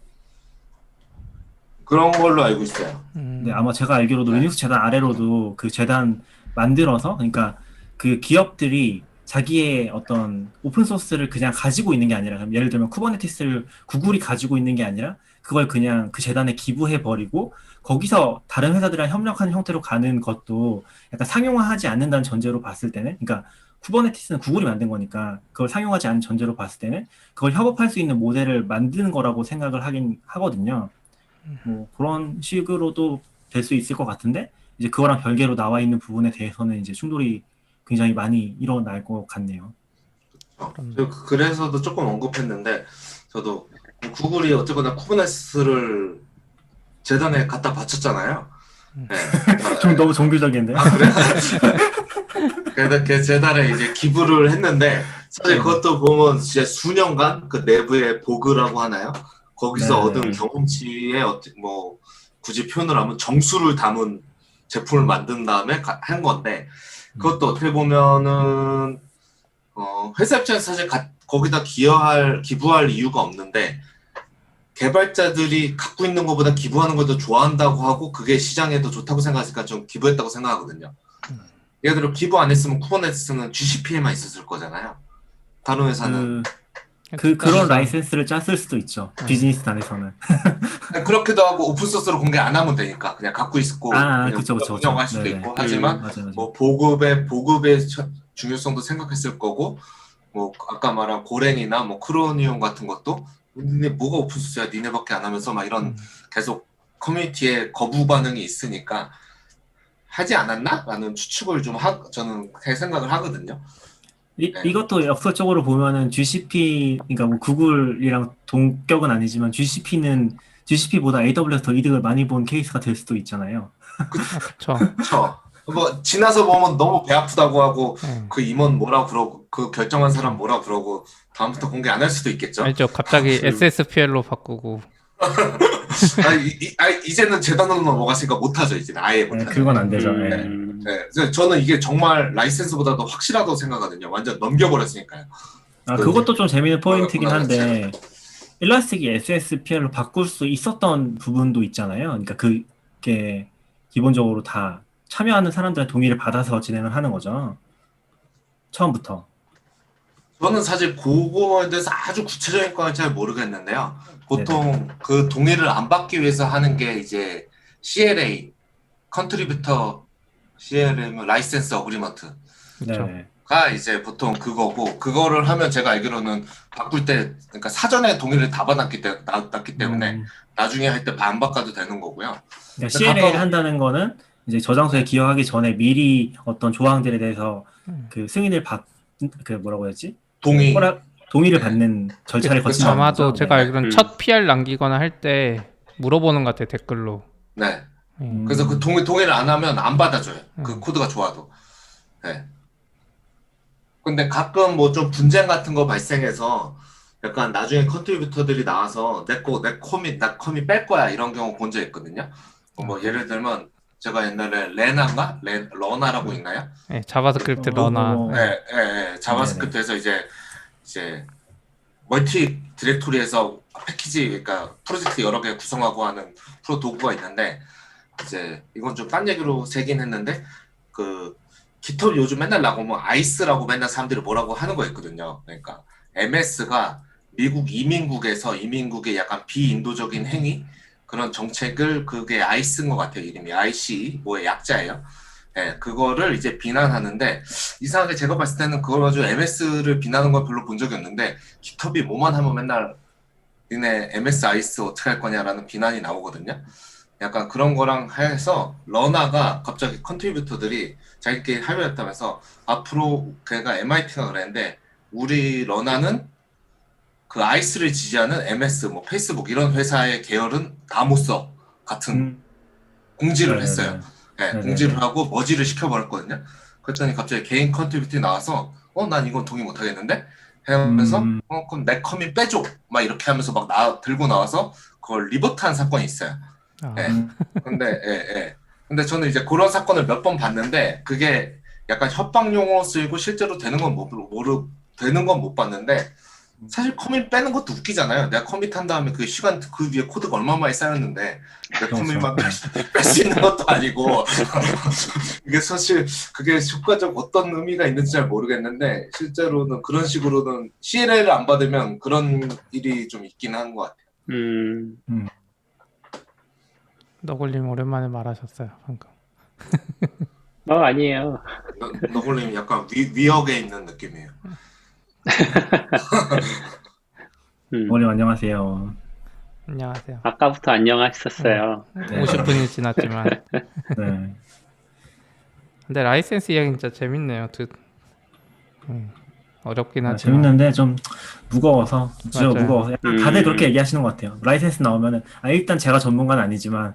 그런 걸로 알고 있어요. 네, 아마 제가 알기로도 리눅스 재단 아래로도 그 재단 만들어서 그러니까 그 기업들이 자기의 어떤 오픈소스를 그냥 가지고 있는 게 아니라 예를 들면 쿠버네티스를 구글이 가지고 있는 게 아니라 그걸 그냥 그 재단에 기부해 버리고 거기서 다른 회사들이랑 협력하는 형태로 가는 것도 약간 상용화하지 않는다는 전제로 봤을 때는 그러니까 쿠버네티스는 구글이 만든 거니까 그걸 상용하지 않은 전제로 봤을 때는 그걸 협업할 수 있는 모델을 만드는 거라고 생각을 하긴 하거든요. 뭐 그런 식으로도 될 수 있을 것 같은데 이제 그거랑 별개로 나와 있는 부분에 대해서는 이제 충돌이 굉장히 많이 일어날 것 같네요. 그래서도 조금 언급했는데 저도 구글이 어쨌거나 쿠버네티스를 재단에 갖다 바쳤잖아요. 네. 좀 너무 종교적인데. 그래? 그래서 그 재단에 이제 기부를 했는데 사실 그것도 보면 진짜 수년간 그 내부의 보그라고 하나요? 거기서 얻은 경험치에 뭐 굳이 표현을 하면 정수를 담은 제품을 만든 다음에 한 건데 그것도 어떻게 보면은 회사 입장에서 사실 거기다 기부할 이유가 없는데 개발자들이 갖고 있는 것보다 기부하는 걸 더 좋아한다고 하고 그게 시장에 더 좋다고 생각하니까 좀 기부했다고 생각하거든요. 예를 들어 기부 안 했으면 쿠버네티스는 GCP에만 있었을 거잖아요. 다른 회사는 그런 라이센스를 짰을 수도 있죠. 비즈니스 단에서는. 그렇게도 하고 오픈소스로 공개 안 하면 되니까 그냥 갖고 있고 그쵸. 운영할 수도 있고 하지만 맞아요. 뭐 보급의 중요성도 생각했을 거고 뭐 아까 말한 고랭이나 뭐 크로니움 같은 것도 니네 뭐가 오픈소스야 니네밖에 안 하면서 막 이런 계속 커뮤니티에 거부 반응이 있으니까 하지 않았나? 라는 추측을 좀 저는 생각을 하거든요. 이것도 역설적으로 보면은 GCP, 그러니까 뭐 구글이랑 동격은 아니지만 GCP보다 AWS 더 이득을 많이 본 케이스가 될 수도 있잖아요. 그렇죠. 뭐 지나서 보면 너무 배 아프다고 하고 그 임원 뭐라 그러고 그 결정한 사람 뭐라 그러고 다음부터 공개 안 할 수도 있겠죠. 알죠. 갑자기 SSPL로 바꾸고. 이제는 재단으로 넘어갔으니까 못하죠. 이제는 아예 못하죠. 그건 안 되죠. 네. 저는 이게 정말 라이센스보다 더 확실하다고 생각하거든요. 완전 넘겨버렸으니까요. 그것도 좀 재미있는 포인트긴 한데 일라스틱이 SSPL로 바꿀 수 있었던 부분도 있잖아요. 그러니까 그게 기본적으로 다 참여하는 사람들의 동의를 받아서 진행을 하는 거죠. 처음부터. 저는 사실 그거에 대해서 아주 구체적인 건 잘 모르겠는데요. 보통 그 동의를 안 받기 위해서 하는 게 이제 CLA, 컨트리뷰터 CLA면 라이센스 어그리먼트가 이제 보통 그거고 그거를 하면 제가 알기로는 바꿀 때 그러니까 사전에 동의를 다 받았기 때문에 나중에 할 때 안 바꿔도 되는 거고요. 그러니까 CLA를 한다는 거는 이제 저장소에 기여하기 전에 미리 어떤 조항들에 대해서 음. 그 승인을 그 뭐라고 해야지? 동의. 동의를 네. 받는 절차를 그쵸. 거친다는 아마도 거죠. 제가 네. 알기로는 첫 PR 남기거나 할 때 물어보는 것 같아요, 댓글로. 네. 예. 그래서 그 동의를 안 하면 안 받아줘요. 그 음. 코드가 좋아도. 네. 근데 가끔 뭐 좀 분쟁 같은 거 발생해서 약간 나중에 컨트리뷰터들이 나와서 내 커밋 뺄 거야 이런 경우 본 적 있거든요. 뭐 예를 들면 제가 옛날에 러나라고 있나요? 예, 자바스크립트 러너. 예. 자바스크립트에서 이제 멀티 디렉토리에서 패키지, 그러니까 프로젝트 여러 개 구성하고 하는 프로 도구가 있는데, 이제 이건 좀 딴 얘기로 세긴 했는데, 그 깃허브 요즘 맨날 나오면 아이스라고 맨날 사람들이 뭐라고 하는 거 있거든요. 그러니까 MS가 미국 이민국의 약간 비인도적인 행위, 그런 정책을, 그게 아이스인 것 같아요. 이름이 IC 뭐의 약자예요. 네, 그거를 이제 비난하는데, 이상하게 제가 봤을 때는 그걸 가지고 MS를 비난하는 건 별로 본 적이 없는데, 깃허브이 뭐만 하면 맨날 니네 MS 아이스 어떻게 할 거냐라는 비난이 나오거든요. 약간 그런 거랑 해서 러나가 갑자기 컨트리뷰터들이 자기끼리 합의했다면서 앞으로, 걔가 MIT가 그랬는데, 우리 러나는 그 아이스를 지지하는 MS, 뭐 페이스북 이런 회사의 계열은 다 못 써. 같은 공지를 했어요. 네, 네네네. 공지를 하고 머지를 시켜버렸거든요. 그랬더니 갑자기 개인 컨트리뷰터이 나와서 난 이건 동의 못 하겠는데? 하면서 그럼 내 커밋 빼줘! 막 이렇게 하면서 막 들고 나와서 그걸 리버트한 사건이 있어요. 아. 예. 근데 저는 이제 그런 사건을 몇 번 봤는데, 그게 약간 협박 용어 쓰이고 실제로 되는 건 못 봤는데, 사실 커밋 빼는 것도 웃기잖아요. 내가 커밋한 다음에 그 시간, 그 위에 코드가 얼마 많이 쌓였는데 내 커밋만 뺄 수 있는 것도 아니고 이게 사실 그게 효과적 어떤 의미가 있는지 잘 모르겠는데, 실제로는 그런 식으로는 CLL을 안 받으면 그런 일이 좀 있긴 한 것 같아요. 너굴님 오랜만에 말하셨어요, 방금. 아니에요. 너굴님 약간 위역에 있는 느낌이에요. 어머님 안녕하세요. 안녕하세요. 아까부터 안녕하셨어요. 50분이 지났지만. 네. 근데 라이센스 이야기 진짜 재밌네요. 어렵긴 하지만. 재밌는데 좀 무거워서, 주제가 맞아요. 무거워서 약간 다들 그렇게 얘기하시는 것 같아요. 라이센스 나오면은 일단 제가 전문가는 아니지만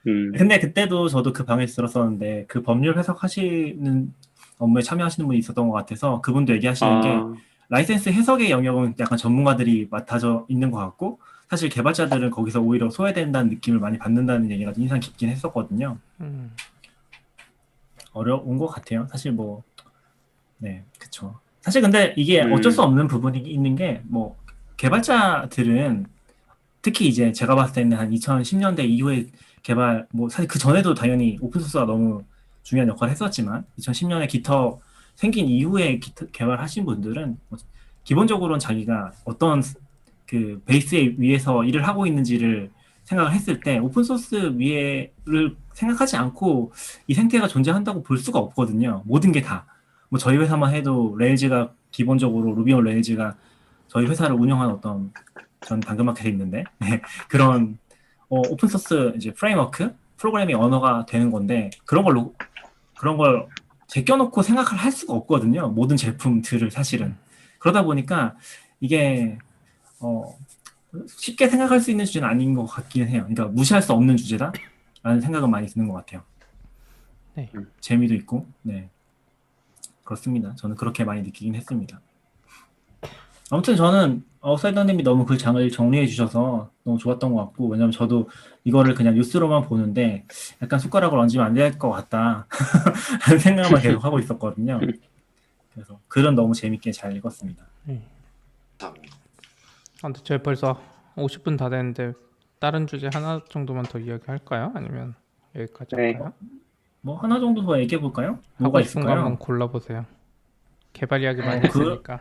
근데 그때도 저도 그 방에서 들었었는데, 그 법률 해석하시는 업무에 참여하시는 분이 있었던 것 같아서 그분도 얘기하시는 게, 라이센스 해석의 영역은 약간 전문가들이 맡아져 있는 것 같고, 사실 개발자들은 거기서 오히려 소외된다는 느낌을 많이 받는다는 얘기가 인상 깊긴 했었거든요. 어려운 것 같아요. 사실 뭐, 네, 그쵸. 사실 근데 이게 어쩔 수 없는 부분이 있는 게, 뭐, 개발자들은 특히 이제 제가 봤을 때는 한 2010년대 이후에 개발, 뭐 사실 그 전에도 당연히 오픈소스가 너무 중요한 역할을 했었지만, 2010년에 깃허브 생긴 이후에 개발하신 분들은 기본적으로는 자기가 어떤 그 베이스 위에서 일을 하고 있는지를 생각을 했을 때, 오픈소스 위에를 생각하지 않고 이 생태가 존재한다고 볼 수가 없거든요. 모든 게 다. 뭐 저희 회사만 해도 레일즈가 기본적으로, 루비 온 레일즈가 저희 회사를 운영한 어떤, 전 당근마켓에 있는데 그런 오픈소스 이제 프레임워크, 프로그래밍 언어가 되는 건데, 그런 걸 제껴놓고 생각을 할 수가 없거든요. 모든 제품들을 사실은. 그러다 보니까 이게 쉽게 생각할 수 있는 주제는 아닌 것 같긴 해요. 그러니까 무시할 수 없는 주제다라는 생각은 많이 드는 것 같아요. 네. 재미도 있고, 네, 그렇습니다. 저는 그렇게 많이 느끼긴 했습니다. 아무튼 저는 아웃사이더님이 너무 그 장을 정리해 주셔서 너무 좋았던 것 같고, 왜냐면 저도 이거를 그냥 뉴스로만 보는데 약간 숟가락을 얹으면 안 될 것 같다 라는 생각만 계속 하고 있었거든요. 그래서 글은 너무 재밌게 잘 읽었습니다. 근데 저희 벌써 50분 다 됐는데 다른 주제 하나 정도만 더 이야기할까요? 아니면 여기까지 네. 할까요? 뭐 하나 정도 더 얘기해 볼까요? 뭐가 하고 싶은 거 있을까요? 한번 골라보세요. 개발 이야기 많이 했으니까.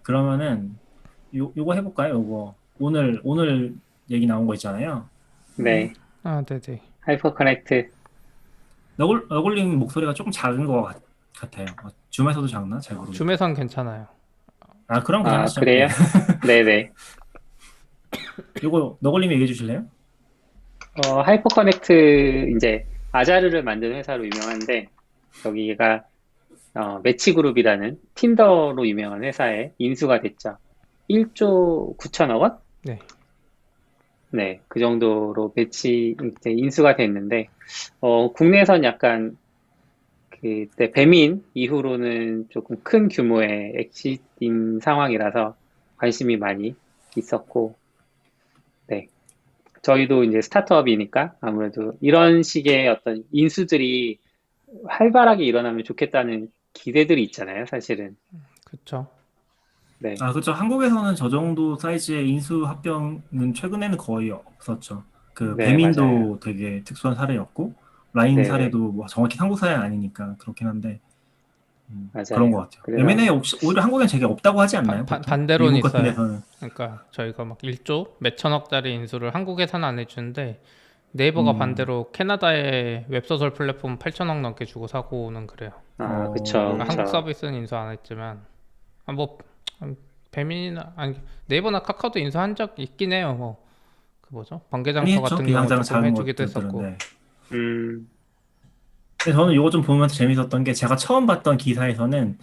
그러면은 요거 해볼까요? 요거 오늘 얘기 나온 거 있잖아요. 네. 네네. 하이퍼 커넥트. 너굴님 목소리가 조금 작은 것 같아요. 줌에서도 작나? 잘 모르겠어요. 줌에선 괜찮아요. 그럼 그냥 하시죠. 그래요? 네네. 이거 너굴님이 얘기해 주실래요? 하이퍼 커넥트 이제 아자르를 만드는 회사로 유명한데 여기가 매치 그룹이라는 틴더로 유명한 회사에 인수가 됐죠. 1조 9천억 원? 네. 네, 그 정도로 이제 인수가 됐는데 국내에선 약간 그때 배민 이후로는 조금 큰 규모의 엑시팅 상황이라서 관심이 많이 있었고, 네. 저희도 이제 스타트업이니까 아무래도 이런 식의 어떤 인수들이 활발하게 일어나면 좋겠다는 기대들이 있잖아요, 사실은. 그쵸. 네, 아, 그렇죠. 한국에서는 저 정도 사이즈의 인수 합병은 최근에는 거의 없었죠. 그 네, 맞아요. 배민도 되게 특수한 사례였고 라인 네네, 사례도 뭐 정확히 한국 사례는 아니니까 그렇긴 한데 그런 것 맞아요. 같아요. 그래서, M&A 혹시 오히려 한국엔 되게 없다고 하지 않나요, 보통? 반대로는 미국 같은 있어요. 데서는. 그러니까 저희가 막 1조 몇천억짜리 인수를 한국에서는 안 해주는데 네이버가 음, 반대로 캐나다에 웹소설 플랫폼 8천억 넘게 주고 사고는 그래요. 그쵸, 그러니까 한국 그쵸. 서비스는 인수 안 했지만 뭐 배민이나 아니 네이버나 카카오도 인수한 적 있긴 해요. 뭐 그 뭐죠? 많이 번개장터 했죠. 같은 경우 비상장 조금 작은 해주기도 것들은. 했었고. 네. 음, 근데 저는 이거 좀 보면서 재밌었던 게 제가 처음 봤던 기사에서는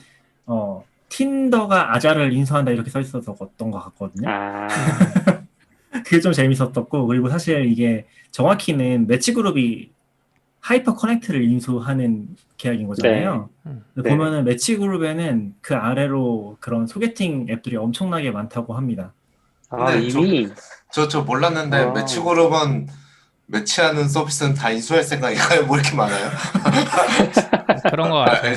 틴더가 아자를 인수한다 이렇게 써 있었던 것 같거든요. 아, 그게 좀 재밌었었고, 그리고 사실 이게 정확히는 매치그룹이 하이퍼 커넥트를 인수하는 계약인 네, 거잖아요. 음. 근데 네네. 보면은 매치그룹에는 그 아래로 그런 소개팅 앱들이 엄청나게 많다고 합니다. 근데 이미, 저 몰랐는데 어, 매치그룹은 매치하는 서비스는 다 인수할 생각인가요? 뭐 이렇게 많아요? 그런 것 같아요.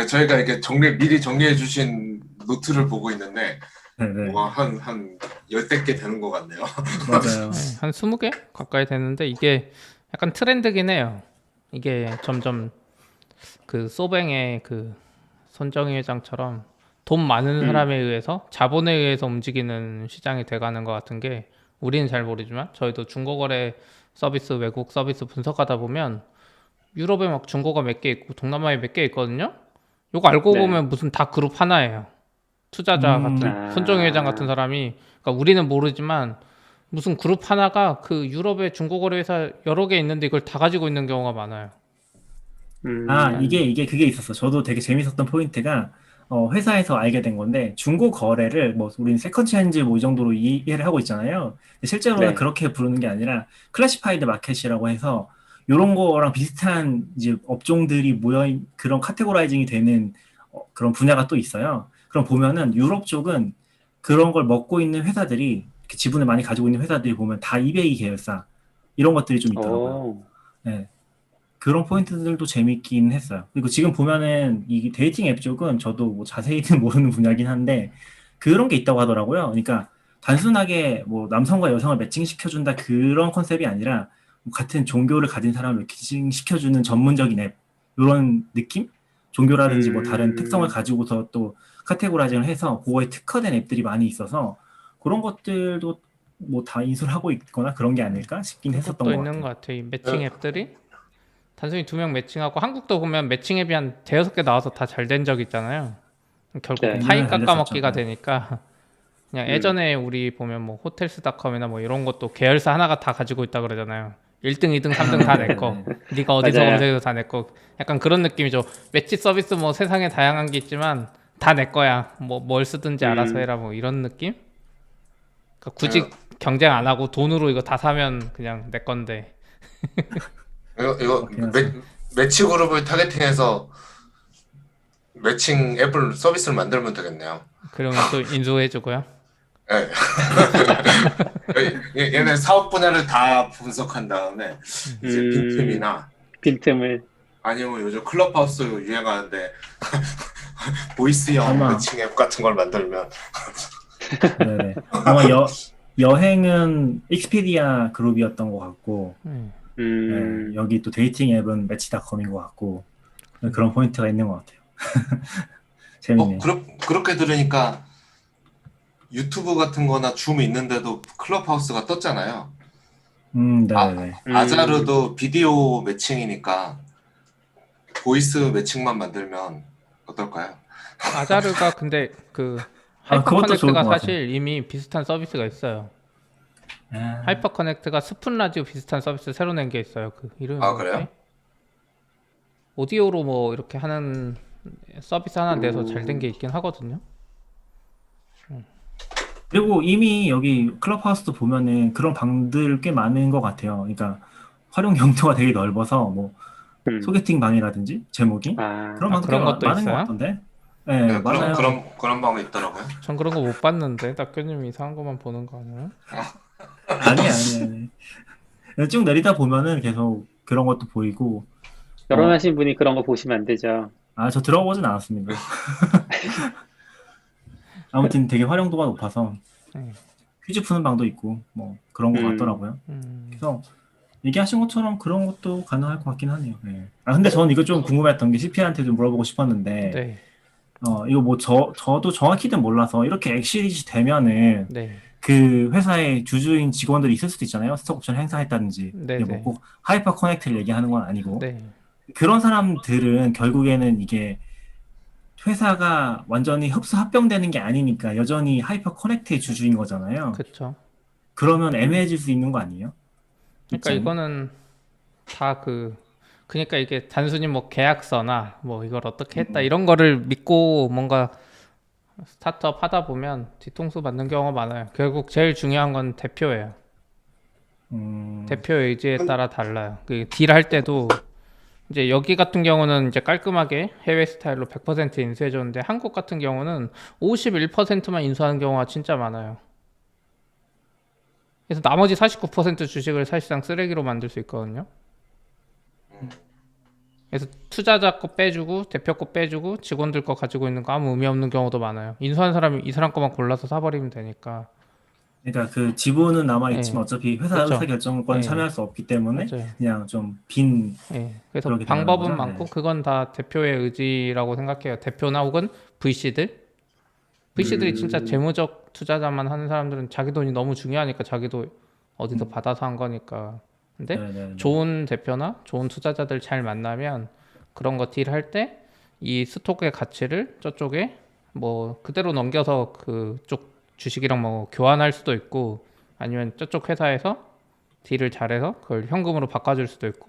저희가 이렇게 미리 정리해 주신 노트를 보고 있는데 네네. 뭐가 한 열댓 개 되는 것 같네요. 맞아요. 네, 한 20개 가까이 되는데 이게 약간 트렌드긴 해요. 이게 점점 그 소뱅의 그 손정희 회장처럼 돈 많은 음, 사람에 의해서 자본에 의해서 움직이는 시장이 돼가는 것 같은 게 우리는 잘 모르지만 저희도 중고거래 서비스 외국 서비스 분석하다 보면 유럽에 막 중고가 몇 개 있고 동남아에 몇 개 있거든요. 요거 알고 네. 보면 무슨 다 그룹 하나예요. 투자자 같은 음, 손정희 회장 같은 아, 사람이 그러니까 우리는 모르지만 무슨 그룹 하나가 그 유럽의 중고거래 회사 여러 개 있는데 이걸 다 가지고 있는 경우가 많아요. 그러니까 이게 그게 있었어. 저도 되게 재밌었던 포인트가, 회사에서 알게 된 건데, 중고 거래를, 뭐, 우리는 세컨드 핸즈 뭐 이 정도로 이해를 하고 있잖아요. 근데 실제로는 네. 그렇게 부르는 게 아니라, 클래시파이드 마켓이라고 해서, 요런 거랑 비슷한 이제 업종들이 그런 카테고라이징이 되는 그런 분야가 또 있어요. 그럼 보면은 유럽 쪽은 그런 걸 먹고 있는 회사들이, 이렇게 지분을 많이 가지고 있는 회사들이 보면 다 이베이 계열사, 이런 것들이 좀 있더라고요. 오, 네. 그런 포인트들도 재밌긴 했어요. 그리고 지금 보면은 이 데이팅 앱 쪽은 저도 뭐 자세히는 모르는 분야긴 한데 그런 게 있다고 하더라고요. 그러니까 단순하게 뭐 남성과 여성을 매칭시켜준다 그런 컨셉이 아니라 뭐 같은 종교를 가진 사람을 매칭시켜주는 전문적인 앱 이런 느낌? 종교라든지 뭐 다른 특성을 음, 가지고서 또 카테고라이징을 해서 그거에 특화된 앱들이 많이 있어서 그런 것들도 뭐 다 인수를 하고 있거나 그런 게 아닐까 싶긴 했었던 그것도 것 있는 같아요. 것 같아요. 이 매칭 앱들이 단순히 두 명 매칭하고 한국도 보면 매칭 앱이 한 대여섯 개 나와서 다 잘 된 적 있잖아요. 결국 네. 파이 몇년을 달렸었죠. 깎아먹기가 네. 되니까 그냥 음, 예전에 우리 보면 뭐 호텔스닷컴이나 뭐 이런 것도 계열사 하나가 다 가지고 있다 그러잖아요. 1등, 2등, 3등 다 내 거. 네네네. 네가 어디서 맞아요. 검색해도 다 내 거. 약간 그런 느낌이죠. 매치 서비스 뭐 세상에 다양한 게 있지만 다 내 거야. 뭐 뭘 쓰든지 알아서 음, 해라 뭐 이런 느낌? 그러니까 예, 굳이 경쟁 안 하고 돈으로 이거 다 사면 그냥 내 건데. 이거 그렇긴 하죠. 매치 그룹을 타겟팅해서 매칭 앱을 서비스를 만들면 되겠네요. 그러면 또 인수해주고요. 예. 얘네 사업 분야를 다 분석한 다음에 이제 음, 빈틈이나 빈틈을, 아니면 요즘 클럽하우스 유행하는데 보이스형 아마, 매칭 앱 같은 걸 만들면 네네. 아마 여행은 익스피디아 그룹이었던 것 같고, 예, 음, 여기 또 데이팅 앱은 매치닷컴인 것 같고, 그런 포인트가 있는 것 같아요. 재밌네요. 그렇게 들으니까 유튜브 같은 거나 줌 있는데도 클럽하우스가 떴잖아요. 네네네. 음, 아자르도 비디오 매칭이니까 보이스 매칭만 만들면 어떨까요? 아자르가 근데 그 아, 하이퍼 그것도 좋을 커넥트가 것 같아요. 사실 이미 비슷한 서비스가 있어요. 하이퍼 커넥트가 스푼 라디오 비슷한 서비스 새로 낸 게 있어요. 그 이름이 아, 뭐지? 그래요? 오디오로 뭐 이렇게 하는 서비스 하나 내서 잘 된 게 있긴 하거든요. 그리고 이미 여기 클럽하우스도 보면은 그런 방들 꽤 많은 것 같아요. 그러니까 활용 용도가 되게 넓어서 뭐 소개팅 방이라든지 제목이 아, 그런 방도 그런 꽤 것도 많은 있어요? 것 같던데. 네, 네, 맞아요. 그런 방이 있더라고요. 전 그런 거 못 봤는데 낙교님 이상한 것만 보는 거 아니에요? 아니. 쭉 내리다 보면은 계속 그런 것도 보이고. 결혼하신 분이 그런 거 보시면 안 되죠. 저 들어보진 않았습니다. 아무튼 되게 활용도가 높아서 네. 퀴즈 푸는 방도 있고 뭐 그런 것 음. 같더라고요. 음, 그래서 얘기하신 것처럼 그런 것도 가능할 것 같긴 하네요. 네. 근데 저는 이거 좀 궁금했던 게 CP한테 좀 물어보고 싶었는데, 네, 이거 뭐 저도 정확히는 몰라서 이렇게 엑시릿이 되면은 네, 그 회사의 주주인 직원들이 있을 수도 있잖아요. 스톡옵션 행사했다든지. 네, 이게 뭐 네. 꼭 하이퍼 커넥트를 얘기하는 건 아니고. 네. 그런 사람들은 결국에는 이게 회사가 완전히 흡수 합병되는 게 아니니까 여전히 하이퍼 커넥트의 주주인 거잖아요. 그쵸. 그러면 애매해질 수 있는 거 아니에요? 그러니까 입장이? 이거는 다 그러니까 이게 단순히 뭐 계약서나 뭐 이걸 어떻게 했다 이런 거를 믿고 뭔가 스타트업 하다 보면 뒤통수 맞는 경우가 많아요. 결국 제일 중요한 건 대표예요. 대표 의지에 따라 달라요. 그 딜할 때도 이제 여기 같은 경우는 이제 깔끔하게 해외 스타일로 100% 인수해줬는데 한국 같은 경우는 51%만 인수하는 경우가 진짜 많아요. 그래서 나머지 49% 주식을 사실상 쓰레기로 만들 수 있거든요. 그래서 투자자 거 빼주고 대표 거 빼주고 직원들 거 가지고 있는 거 아무 의미 없는 경우도 많아요. 인수한 사람이 이 사람 거만 골라서 사버리면 되니까. 그러니까 그 지분은 남아있지만 예. 어차피 회사 그렇죠. 의사결정권에 예. 참여할 수 없기 때문에 맞아요. 그냥 좀 빈 예. 그래서 그렇게 방법은 되는 거죠? 많고 네. 그건 다 대표의 의지라고 생각해요. 대표나 혹은 VC들. VC들이 진짜 재무적 투자자만 하는 사람들은 자기 돈이 너무 중요하니까 자기도 어디서 받아서 한 거니까. 근데 네네네. 좋은 대표나 좋은 투자자들 잘 만나면 그런 거 딜할 때 이 스톡의 가치를 저쪽에 뭐 그대로 넘겨서 그쪽 주식이랑 뭐 교환할 수도 있고 아니면 저쪽 회사에서 딜을 잘해서 그걸 현금으로 바꿔줄 수도 있고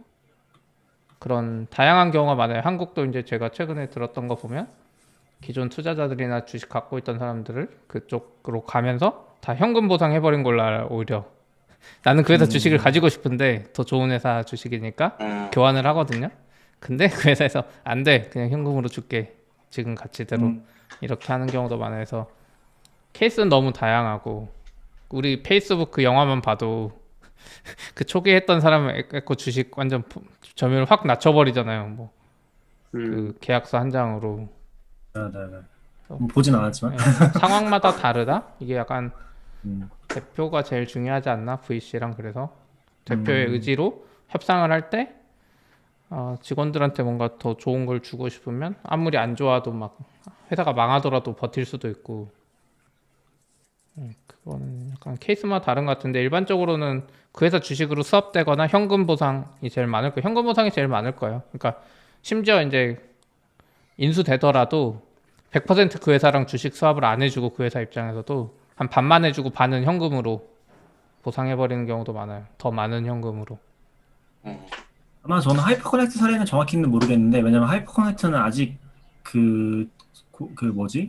그런 다양한 경우가 많아요. 한국도 이제 제가 최근에 들었던 거 보면 기존 투자자들이나 주식 갖고 있던 사람들을 그쪽으로 가면서 다 현금 보상해버린 걸로 알아요, 오히려. 나는 그 회사 주식을 가지고 싶은데 더 좋은 회사 주식이니까 교환을 하거든요. 근데 그 회사에서 안 돼, 그냥 현금으로 줄게, 지금 가치대로. 이렇게 하는 경우도 많아요. 그래서 케이스는 너무 다양하고 우리 페이스북 그 영화만 봐도 그 초기에 했던 사람은 에코 주식 완전 점유율 확 낮춰버리잖아요. 뭐 그 계약서 한 장으로. 네네네. 보진 않았지만. 예, 상황마다 다르다. 이게 약간 음. 대표가 제일 중요하지 않나 VC랑. 그래서 대표의 의지로 협상을 할 때 직원들한테 뭔가 더 좋은 걸 주고 싶으면 아무리 안 좋아도 막 회사가 망하더라도 버틸 수도 있고. 그거는 약간 케이스마다 다른 것 같은데 일반적으로는 그 회사 주식으로 수합되거나 현금 보상이 제일 많을 거예요. 현금 보상이 제일 많을 거예요. 그러니까 심지어 이제 인수되더라도 100% 그 회사랑 주식 수합을 안 해주고 그 회사 입장에서도 한 반만 해주고 반은 현금으로 보상해버리는 경우도 많아요. 더 많은 현금으로. 아마 저는 하이퍼 커넥트 사례는 정확히는 모르겠는데 왜냐면 하이퍼 커넥트는 아직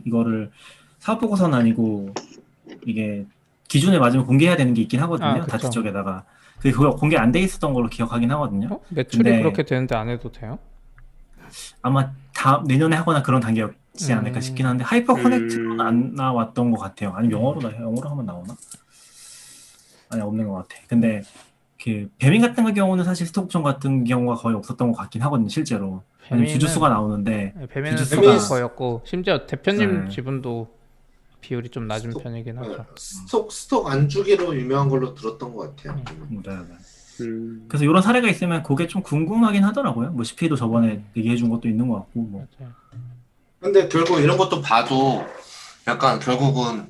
이거를 사업 보고서는 아니고 이게 기준에 맞으면 공개해야 되는 게 있긴 하거든요. 그쵸. 다트 쪽에다가 그거 공개 안 돼 있었던 걸로 기억하긴 하거든요. 매출이 근데 그렇게 되는데 안 해도 돼요? 아마 내년에 하거나 그런 단계였지 않을까 싶긴 한데 하이퍼 커넥트는 안 나왔던 것 같아요. 아니면 영어로 하면 나오나? 아니 없는 것 같아. 근데 그 배민 같은 경우는 사실 스톡옵션 같은 경우가 거의 없었던 것 같긴 하거든요, 실제로. 왜냐면 주주수가 나오는데 배민은 주주수가 수가 거였고 심지어 대표님 네. 지분도 비율이 좀 낮은 편이긴 하죠. 스톡 안 주기로 유명한 걸로 들었던 것 같아요. 네. 그래서 이런 사례가 있으면 그게 좀 궁금하긴 하더라고요. 뭐 CP도 저번에 얘기해준 것도 있는 것 같고 뭐. 맞아요. 근데 결국 이런 것도 봐도 약간 결국은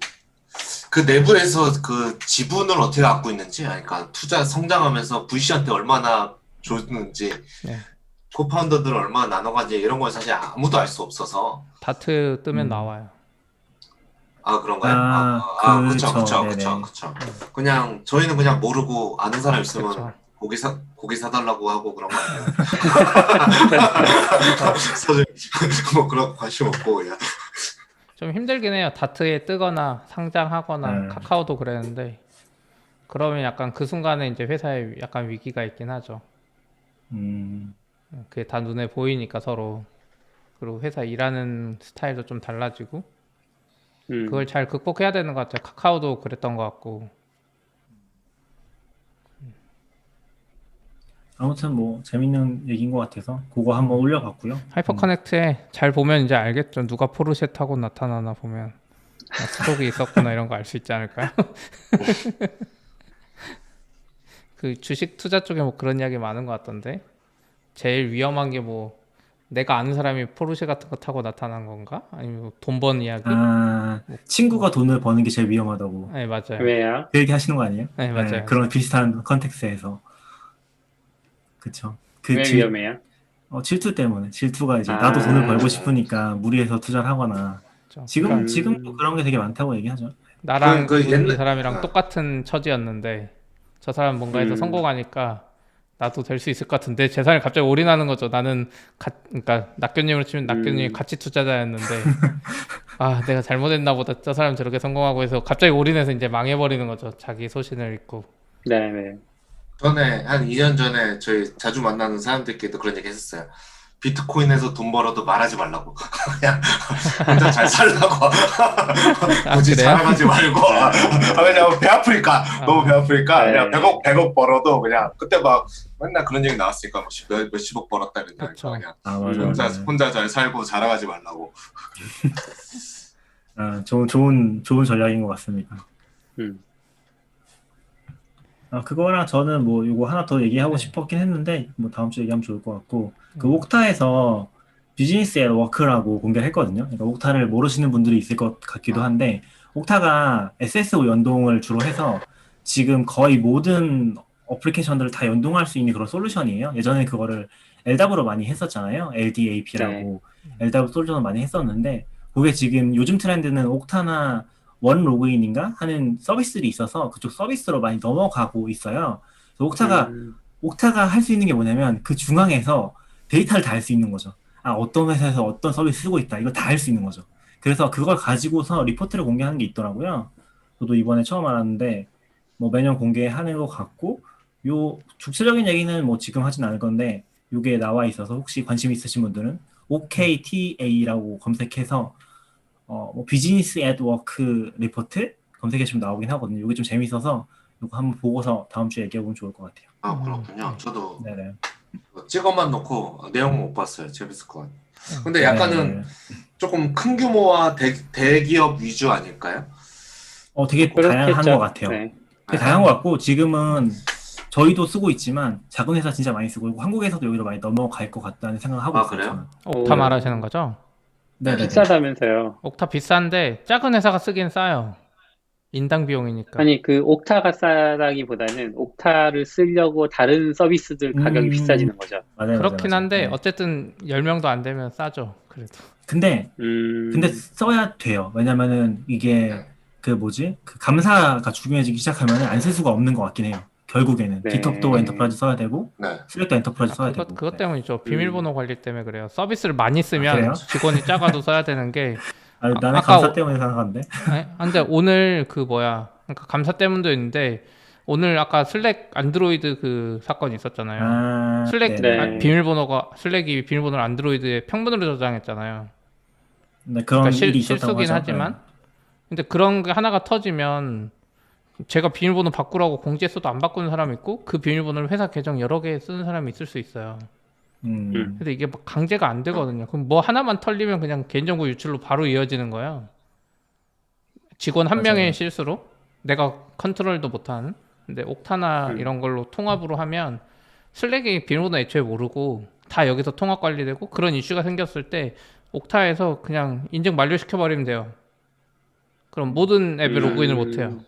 그 내부에서 그 지분을 어떻게 갖고 있는지, 그러니까 투자 성장하면서 VC한테 얼마나 줬는지, 네. 코파운더들 얼마나 나눠가지 이런 건 사실 아무도 알 수 없어서. 다트 뜨면 나와요. 아, 그런가요? 그쵸. 네네. 그쵸. 그냥, 저희는 그냥 모르고 아는 사람 있으면 그쵸. 고기 사달라고 하고 그런 거 아니에요? 사실, 뭐 그런 거 관심 없고, 그냥. 좀 힘들긴 해요. 다트에 뜨거나 상장하거나 카카오도 그랬는데 그러면 약간 그 순간에 이제 회사에 약간 위기가 있긴 하죠. 음, 그게 다 눈에 보이니까 서로. 그리고 회사 일하는 스타일도 좀 달라지고 그걸 잘 극복해야 되는 것 같아요. 카카오도 그랬던 것 같고. 아무튼 뭐 재밌는 얘기인 것 같아서 그거 한번 올려봤고요. 하이퍼 커넥트에 잘 보면 이제 알겠죠. 누가 포르쉐 타고 나타나나 보면 스톡이 있었구나 이런 거 알 수 있지 않을까요? 그 주식 투자 쪽에 뭐 그런 이야기 많은 것 같던데 제일 위험한 게 뭐 내가 아는 사람이 포르쉐 같은 거 타고 나타난 건가? 아니면 뭐돈 번 이야기? 친구가 돈을 버는 게 제일 위험하다고 네 맞아요. 왜요? 그 얘기 하시는 거 아니에요? 네 맞아요. 그런 비슷한 컨텍스트에서 그쵸. 왜 위험해요? 질투 때문에 질투가 이제 나도 돈을 벌고 싶으니까 무리해서 투자를 하거나 그렇죠. 지금도 그런 게 되게 많다고 얘기하죠. 나랑 그 이 옛날- 사람이랑 똑같은 처지였는데 저 사람 뭔가 해서 성공하니까 나도 될 수 있을 것 같은데 재산을 갑자기 올인하는 거죠. 나는 그러니까 낙교님으로 치면 낙교님이 가치 투자자였는데 아 내가 잘못했나 보다. 저 사람 저렇게 성공하고 해서 갑자기 올인해서 이제 망해버리는 거죠. 자기 소신을 잃고. 네. 전에, 한 2년 전에 저희 자주 만나는 사람들끼리도 그런 얘기 했었어요. 비트코인에서 돈 벌어도 말하지 말라고. 그냥 혼자 잘 살라고. 굳이 그래요? 자랑하지 말고. 왜냐면 배 아프니까. 너무 배 아프니까. 그냥 100억 벌어도 그냥 그때 막 맨날 그런 얘기 나왔으니까 뭐 몇십억 벌었다 이랬다니까. 그쵸. 그냥 맞아. 혼자 잘 살고 자랑하지 말라고. 좋은 전략인 것 같습니다. 그거랑 저는 뭐 요거 하나 더 얘기하고 싶었긴 했는데 뭐 다음 주에 얘기하면 좋을 것 같고 그 옥타에서 비즈니스 앳 워크라고 공개를 했거든요. 그러니까 옥타를 모르시는 분들이 있을 것 같기도 한데 옥타가 SSO 연동을 주로 해서 지금 거의 모든 어플리케이션들을 다 연동할 수 있는 그런 솔루션이에요. 예전에 그거를 LDAP으로 많이 했었잖아요. LDAP라고 LDAP 솔루션을 많이 했었는데 그게 지금 요즘 트렌드는 옥타나 원 로그인인가 하는 서비스들이 있어서 그쪽 서비스로 많이 넘어가고 있어요. 그래서 옥타가 할 수 있는 게 뭐냐면 그 중앙에서 데이터를 다 할 수 있는 거죠. 어떤 회사에서 어떤 서비스 쓰고 있다. 이거 다 할 수 있는 거죠. 그래서 그걸 가지고서 리포트를 공개하는 게 있더라고요. 저도 이번에 처음 알았는데 뭐 매년 공개하는 것 같고 요 구체적인 얘기는 뭐 지금 하진 않을 건데 요게 나와 있어서 혹시 관심 있으신 분들은 OKTA라고 검색해서 뭐 비즈니스 앳 워크 리포트 검색해주면 나오긴 하거든요. 이게 좀 재밌어서 이거 한번 보고서 다음 주에 얘기해보면 좋을 것 같아요. 아, 그렇군요. 저도 네네. 찍어만 놓고 내용은 못 봤어요. 재밌을 것 같아요. 근데 약간은 조금 큰 규모와 대기업 위주 아닐까요? 되게 다양한 것 같아요. 네. 되게 다양한 것 같고 지금은 저희도 쓰고 있지만 작은 회사 진짜 많이 쓰고 있고 한국에서도 여기로 많이 넘어갈 것 같다는 생각을 하고 있어요. 그래요? 저는. 옥타 말하시는 거죠? 네네. 비싸다면서요. 옥타 비싼데 작은 회사가 쓰기엔 싸요. 인당 비용이니까. 아니, 그 옥타가 싸다기보다는 옥타를 쓰려고 다른 서비스들 가격이 비싸지는 거죠. 맞아요. 그렇긴 맞아요. 한데 네. 어쨌든 10명도 안 되면 싸죠. 그래도. 근데 써야 돼요. 왜냐면은 이게 그 감사가 중요해지기 시작하면 안 쓸 수가 없는 것 같긴 해요. 결국에는 네. 기톡도 엔터프라이즈 써야 되고 네. 슬랙도 엔터프라이즈 써야 되고. 그것 때문이죠. 비밀번호 관리 때문에 그래요. 서비스를 많이 쓰면 그래요? 직원이 작아도 써야 되는 게 나는 아까 감사 때문에 생각하는데. 근데 오늘 그러니까 감사 때문도 있는데 오늘 아까 슬랙 안드로이드 그 사건이 있었잖아요. 슬랙 네네. 슬랙이 비밀번호를 안드로이드에 평문으로 저장했잖아요. 네, 그런 그러니까 일이 있었다고 실수긴 하죠. 하지만 근데 그런 게 하나가 터지면 제가 비밀번호 바꾸라고 공지했어도 안 바꾸는 사람이 있고 그 비밀번호를 회사 계정 여러 개 쓰는 사람이 있을 수 있어요. 근데 이게 막 강제가 안 되거든요. 그럼 뭐 하나만 털리면 그냥 개인정보 유출로 바로 이어지는 거예요. 직원 한 명의 실수로 내가 컨트롤도 못하는. 근데 옥타나 이런 걸로 통합으로 하면 슬랙의 비밀번호 애초에 모르고 다 여기서 통합 관리되고 그런 이슈가 생겼을 때 옥타에서 그냥 인증 만료시켜버리면 돼요. 그럼 모든 앱에 로그인을 못해요.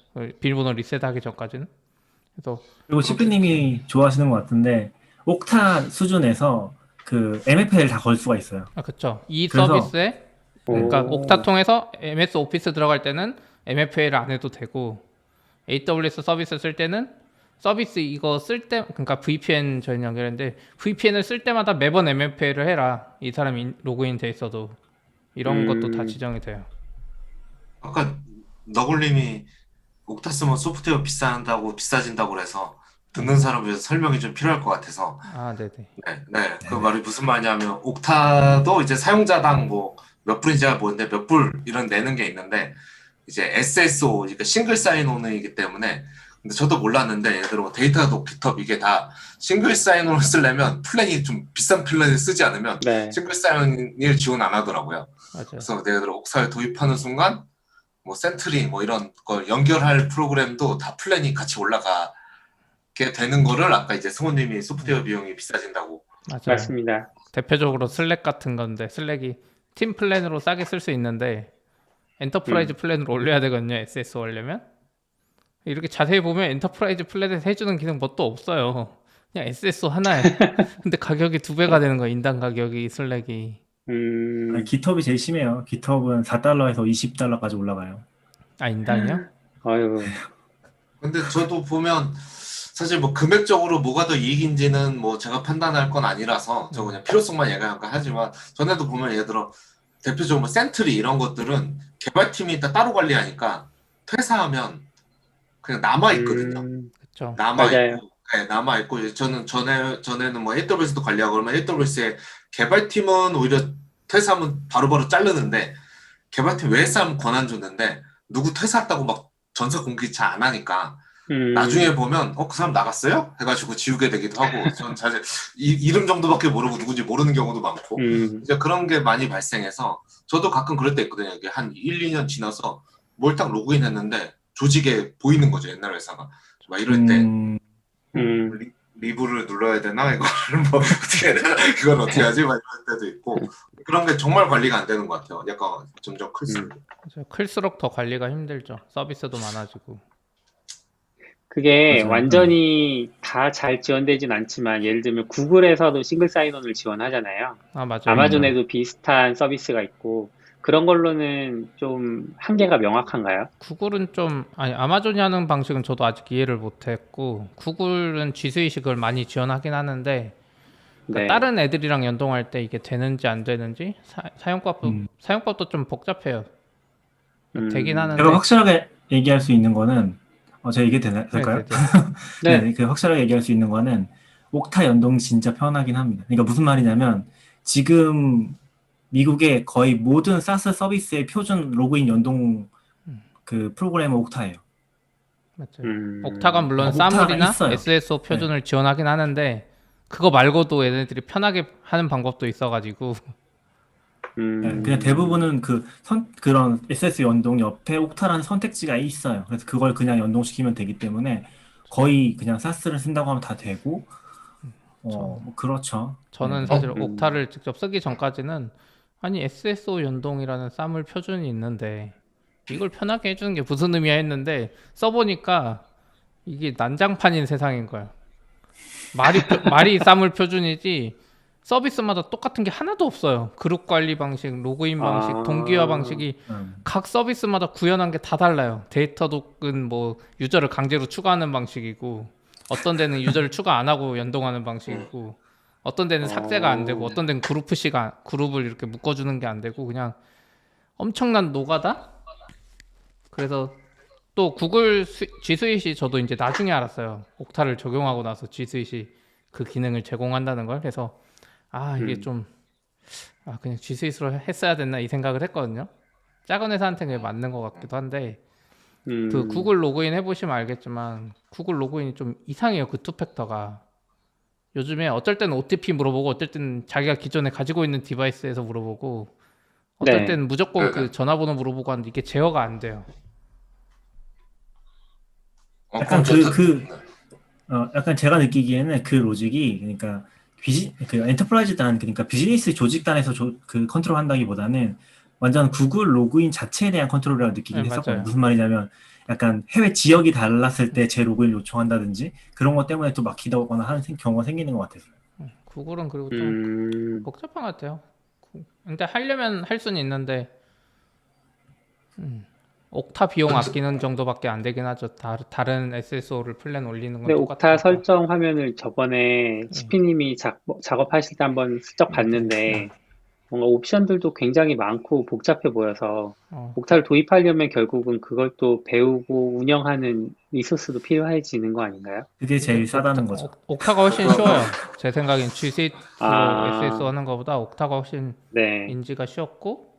비밀번호 리셋하기 전까지는. 그래서 그리고 시프님이 좋아하시는 것 같은데 옥타 수준에서 그 MFA를 다 걸 수가 있어요. 그렇죠. 이 그래서- 서비스에 그러니까 오. 옥타 통해서 MS 오피스 들어갈 때는 MFA를 안 해도 되고 AWS 서비스 쓸 때는 서비스 이거 쓸 때 그러니까 VPN 저희 연결했는데 VPN을 쓸 때마다 매번 MFA를 해라. 이 사람이 로그인 돼 있어도 이런 것도 다 지정이 돼요. 아까 너굴님이 옥타 쓰면 소프트웨어 비싸진다고 그래서 듣는 사람을 위해서 설명이 좀 필요할 것 같아서 아, 네네. 네. 그 말이 무슨 말이냐면 옥타도 이제 사용자당 뭐 몇 불인지 잘 모르는데 몇 불 이런 내는 게 있는데 이제 SSO 그러니까 싱글 사인온이기 때문에 근데 저도 몰랐는데 예를 들어 뭐 데이터도 깃허브 이게 다 싱글 사인온을 쓰려면 플랜이 좀 비싼 플랜을 쓰지 않으면 네. 싱글 사인을 지원 안 하더라고요. 맞아요. 그래서 예를 들어 옥사에 도입하는 순간 뭐 센트리 뭐 이런 걸 연결할 프로그램도 다 플랜이 같이 올라가게 되는 거를 아까 이제 승호님이 소프트웨어 비용이 비싸진다고. 맞아요. 맞습니다. 대표적으로 슬랙 같은 건데 슬랙이 팀 플랜으로 싸게 쓸 수 있는데 엔터프라이즈 플랜으로 올려야 되거든요. SSO 하려면. 이렇게 자세히 보면 엔터프라이즈 플랜에서 해주는 기능 뭣도 없어요. 그냥 SSO 하나에. 근데 가격이 2배가 되는 거야. 인당 가격이 슬랙이. 깃허브이 제일 심해요. 깃허브는 4달러에서 20달러까지 올라가요. 아, 인당이요? 아유. 근데 저도 보면 사실 뭐 금액적으로 뭐가 더 이익인지는 뭐 제가 판단할 건 아니라서 저 그냥 필요성만 얘기한 거 하지만 전에도 보면 예를 들어 대표적으로 뭐 센트리 이런 것들은 개발팀이 다 따로 관리하니까 퇴사하면 그냥 남아 있거든요. 그렇죠. 남아 맞아요. 있고, 네, 남아 있고 이제 저는 전에는 뭐 AWS도 관리하고 그러면 AWS의 개발팀은 오히려 퇴사하면 바로바로 자르는데 개발팀 외에 사람 권한 줬는데 누구 퇴사했다고 막 전사 공개 잘 안 하니까 나중에 보면 그 사람 나갔어요? 해가지고 지우게 되기도 하고 전 사실 이름 정도밖에 모르고 누군지 모르는 경우도 많고 이제 그런 게 많이 발생해서 저도 가끔 그럴 때 있거든요. 이게 한 1, 2년 지나서 뭘 딱 로그인 했는데 조직에 보이는 거죠. 옛날 회사가. 막 이럴 때 리브를 눌러야 되나? 이거를 뭐 어떻게 해야 되나? 그건 어떻게 하지? 막 이럴 때도 있고 그런 게 정말 관리가 안 되는 것 같아요. 약간 점점 클수록. 클수록 더 관리가 힘들죠. 서비스도 많아지고. 그게 맞아요. 완전히 다 잘 지원되진 않지만 예를 들면 구글에서도 싱글 사인온을 지원하잖아요. 아, 맞아요. 아마존에도 비슷한 서비스가 있고 그런 걸로는 좀 한계가 명확한가요? 구글은 좀 아니 아마존이 하는 방식은 저도 아직 이해를 못했고 구글은 G Suite 그걸 많이 지원하긴 하는데 그러니까 네. 다른 애들이랑 연동할 때 이게 되는지 안 되는지 사용법도 좀 복잡해요. 되긴 하는데. 제가 확실하게 얘기할 수 있는 거는 제가 얘기해도 될까요? 네. 네. 그 확실하게 얘기할 수 있는 거는 옥타 연동 진짜 편하긴 합니다. 그러니까 무슨 말이냐면 지금 미국의 거의 모든 SaaS 서비스의 표준 로그인 연동 그 프로그램은 옥타예요. 맞아요. 옥타가 물론 옥타가 사물이나 있어요. SSO 표준을 지원하긴 하는데 그거 말고도 얘네들이 편하게 하는 방법도 있어가지고 그냥 대부분은 그런 SS 연동 옆에 옥타라는 선택지가 있어요. 그래서 그걸 그냥 연동시키면 되기 때문에 거의 그냥 SaaS를 쓴다고 하면 다 되고 뭐 그렇죠. 저는 사실 옥타를 직접 쓰기 전까지는 아니 SSO 연동이라는 사물 표준이 있는데 이걸 편하게 해주는 게 무슨 의미야 했는데 써보니까 이게 난장판인 세상인 거야. 말이 사물 표준이지 서비스마다 똑같은 게 하나도 없어요. 그룹 관리 방식, 로그인 방식, 동기화 방식이 각 서비스마다 구현한 게 다 달라요. 데이터독은 뭐 유저를 강제로 추가하는 방식이고 어떤 데는 유저를 추가 안 하고 연동하는 방식이고 어떤 데는 삭제가 안 되고 어떤 데는 그룹을 이렇게 묶어주는 게 안 되고 그냥 엄청난 노가다? 그래서 또 구글 G Suite이 저도 이제 나중에 알았어요. 옥타를 적용하고 나서 G Suite이 그 기능을 제공한다는 걸. 그래서 이게 좀 그냥 G Suite로 했어야 됐나 이 생각을 했거든요. 작은 회사한테 그게 맞는 것 같기도 한데 그 구글 로그인 해보시면 알겠지만 구글 로그인이 좀 이상해요. 그 투팩터가 요즘에 어떨 때는 OTP 물어보고 어떨 때는 자기가 기존에 가지고 있는 디바이스에서 물어보고 어떨 때는 무조건 그 전화번호 물어보고 하는데 이게 제어가 안 돼요. 약간 약간 제가 느끼기에는 그 로직이 그러니까 그 엔터프라이즈 단 그러니까 비즈니스 조직 단에서 그 컨트롤 한다기보다는 완전 구글 로그인 자체에 대한 컨트롤이라고 느끼긴 했었거든요. 맞아요. 무슨 말이냐면 약간 해외 지역이 달랐을 때 제 로그인 요청한다든지 그런 것 때문에 또 막히다거나 하는 경우가 생기는 것 같아서. 구글은 그리고 좀 복잡한 것 같아요. 근데 하려면 할 수는 있는데 옥타 비용 그쵸. 아끼는 정도밖에 안 되긴 하죠. 다른 SSO를 플랜 올리는 건 근데 옥타 똑같으니까. 설정 화면을 저번에 CP님이 작업하실 때 한번 슬쩍 봤는데 뭔가 옵션들도 굉장히 많고 복잡해 보여서 어, 옥타를 도입하려면 결국은 그걸 또 배우고 운영하는 리소스도 필요해지는 거 아닌가요? 그게 제일 싸다는 거죠. 옥타가 훨씬 쉬워요. 제 생각엔 G Suite로 아. SSO 하는 것보다 옥타가 훨씬 네. 인지가 쉬웠고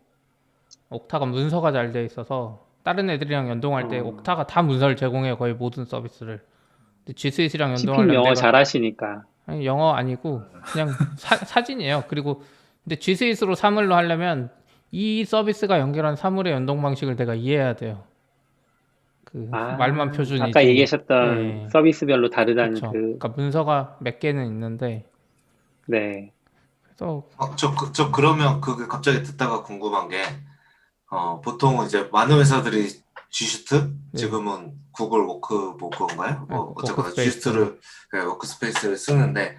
옥타가 문서가 잘 돼 있어서 다른 애들이랑 연동할 때 옥타가 다 문서를 제공해요. 거의 모든 서비스를. 근데 G Suite랑 CP님 연동하려면 영어 내가 잘하시니까. 아니, 영어 아니고 그냥 사진이에요. 그리고 근데 G Suite로 사물로 하려면 이 서비스가 연결한 사물의 연동 방식을 내가 이해해야 돼요. 그 아, 말만 표준이지. 아까 얘기하셨던 네. 서비스별로 다르다는 그쵸. 그, 그러니까 문서가 몇 개는 있는데 네. 그래서 저 그러면 그게 갑자기 듣다가 궁금한 게, 보통 이제 많은 회사들이 G슈트? 네. 지금은 구글 워크인가요? 네, 어쨌거나 워크스페이스. G슈트를, 네, 워크스페이스를 쓰는데,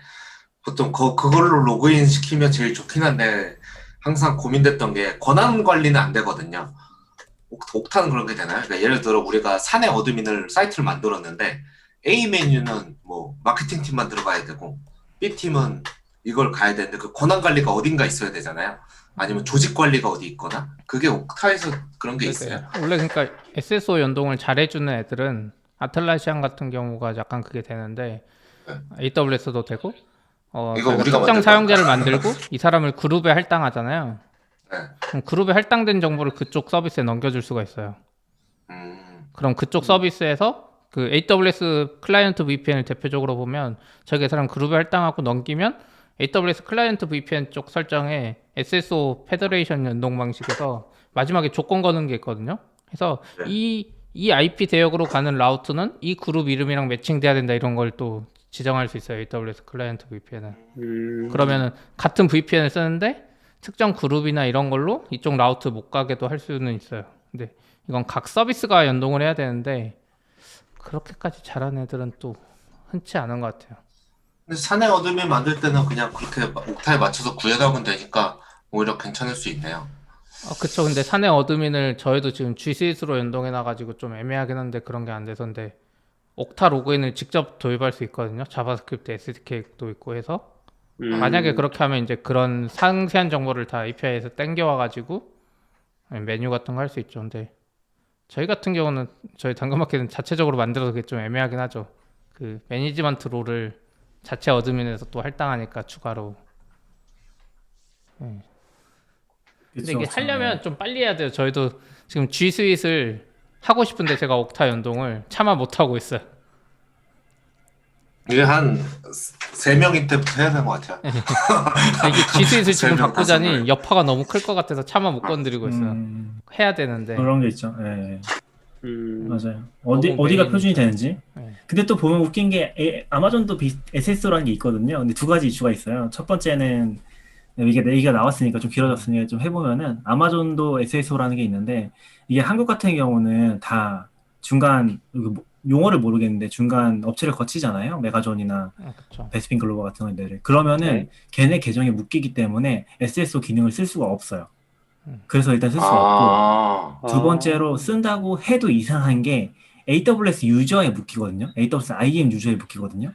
보통 그걸로 로그인 시키면 제일 좋긴 한데, 항상 고민됐던 게 권한 관리는 안 되거든요. 옥타는 그런 게 되나요? 그러니까 예를 들어 우리가 사내 어드민을 사이트를 만들었는데, A 메뉴는 뭐 마케팅 팀만 들어가야 되고, B 팀은 이걸 가야 되는데 그 권한 관리가 어딘가 있어야 되잖아요. 아니면 조직 관리가 어디 있거나 그게 옥타에서 그런 게 있어요. 원래 그러니까 SSO 연동을 잘해주는 애들은 아틀라시안 같은 경우가 약간 그게 되는데 AWS도 되고 이거 저희가 우리가 특정 만들 사용자를 만들고 이 사람을 그룹에 할당하잖아요. 네. 그럼 그룹에 할당된 정보를 그쪽 서비스에 넘겨줄 수가 있어요. 그럼 그쪽 서비스에서 그 AWS 클라이언트 VPN을 대표적으로 보면 저기 사람 그룹에 할당하고 넘기면 AWS 클라이언트 VPN 쪽 설정에 SSO 페더레이션 연동 방식에서 마지막에 조건 거는 게 있거든요. 그래서 네. 이 IP 대역으로 가는 라우트는 이 그룹 이름이랑 매칭돼야 된다 이런 걸 또 지정할 수 있어요. AWS 클라이언트 VPN은. 그러면은 같은 VPN을 쓰는데 특정 그룹이나 이런 걸로 이쪽 라우트 못 가게도 할 수는 있어요. 근데 이건 각 서비스가 연동을 해야 되는데 그렇게까지 잘하는 애들은 또 흔치 않은 것 같아요. 근데 사내 어드민 만들 때는 그냥 그렇게 옥타에 맞춰서 구현하면 되니까 오히려 괜찮을 수 있네요. 그쵸. 근데 사내 어드민을 저희도 지금 G Suite로 연동해놔가지고 좀 애매하긴 한데 그런 게 안 돼서인데 옥타 로그인을 직접 도입할 수 있거든요. 자바스크립트 SDK도 있고 해서 만약에 그렇게 하면 이제 그런 상세한 정보를 다 API에서 땡겨와가지고 메뉴 같은 거 할 수 있죠. 근데 저희 같은 경우는 저희 당근마켓은 자체적으로 만들어서 그게 좀 애매하긴 하죠. 그 매니지먼트 롤을 자체 어드민에서 또 할당하니까 추가로. 근데 그쵸, 이게 그쵸. 하려면 좀 빨리 해야 돼요. 저희도 지금 G Suite를 하고 싶은데 제가 옥타 연동을 차마 못 하고 있어요. 이게 한 3명일 때부터 해야 되는 것 같아요. 이게 G Suite를 지금 3명, 바꾸자니 5명. 여파가 너무 클 것 같아서 차마 못 건드리고 있어요. 해야 되는데. 그런 게 있죠. 예. 맞아요. 어디가 메인. 표준이 되는지. 네. 근데 또 보면 웃긴 게 아마존도 SSO라는 게 있거든요. 근데 두 가지 이슈가 있어요. 첫 번째는 이게 얘기가 나왔으니까 좀 길어졌으니까 좀 해보면은 아마존도 SSO라는 게 있는데 이게 한국 같은 경우는 다 중간 용어를 모르겠는데 중간 업체를 거치잖아요. 메가존이나 그렇죠. 베스핀 글로벌 같은 것들을. 그러면은 네. 걔네 계정에 묶이기 때문에 SSO 기능을 쓸 수가 없어요. 그래서 일단 쓸 수가 없고 두 번째로 쓴다고 해도 이상한 게 AWS 유저에 묶이거든요. AWS IAM 유저에 묶이거든요.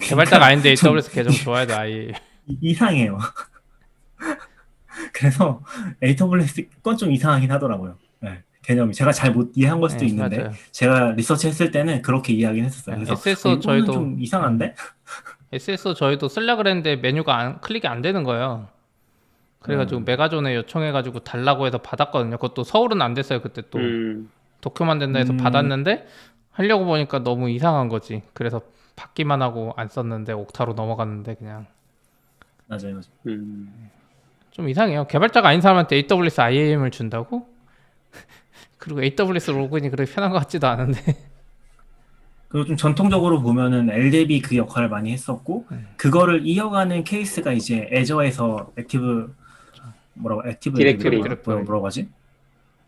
개발자가 아닌데 AWS 계정 줘야 돼 아예. 이상해요. 그래서 AWS 건 좀 이상하긴 하더라고요. 네, 개념이 제가 잘 못 이해한 걸 수도 네, 있는데 맞아요. 제가 리서치 했을 때는 그렇게 이해하긴 했었어요. 그래서 SSO 이거는 저희도 좀 이상한데? SSO 저희도 쓰려 그랬는데 메뉴가 클릭이 안 되는 거예요. 그래가지고 메가존에 요청해가지고 달라고 해서 받았거든요. 그것도 서울은 안 됐어요. 그때 또 도쿄만 된다 해서 받았는데 하려고 보니까 너무 이상한 거지. 그래서 받기만 하고 안 썼는데 옥타로 넘어갔는데 그냥 맞아요. 좀 이상해요. 개발자가 아닌 사람한테 AWS IAM을 준다고? 그리고 AWS 로그인이 그렇게 편한 것 같지도 않은데. 그리고 좀 전통적으로 보면은 LDAP 그 역할을 많이 했었고 그거를 이어가는 케이스가 이제 애저에서 액티브 디렉토리. 뭐라고 하지?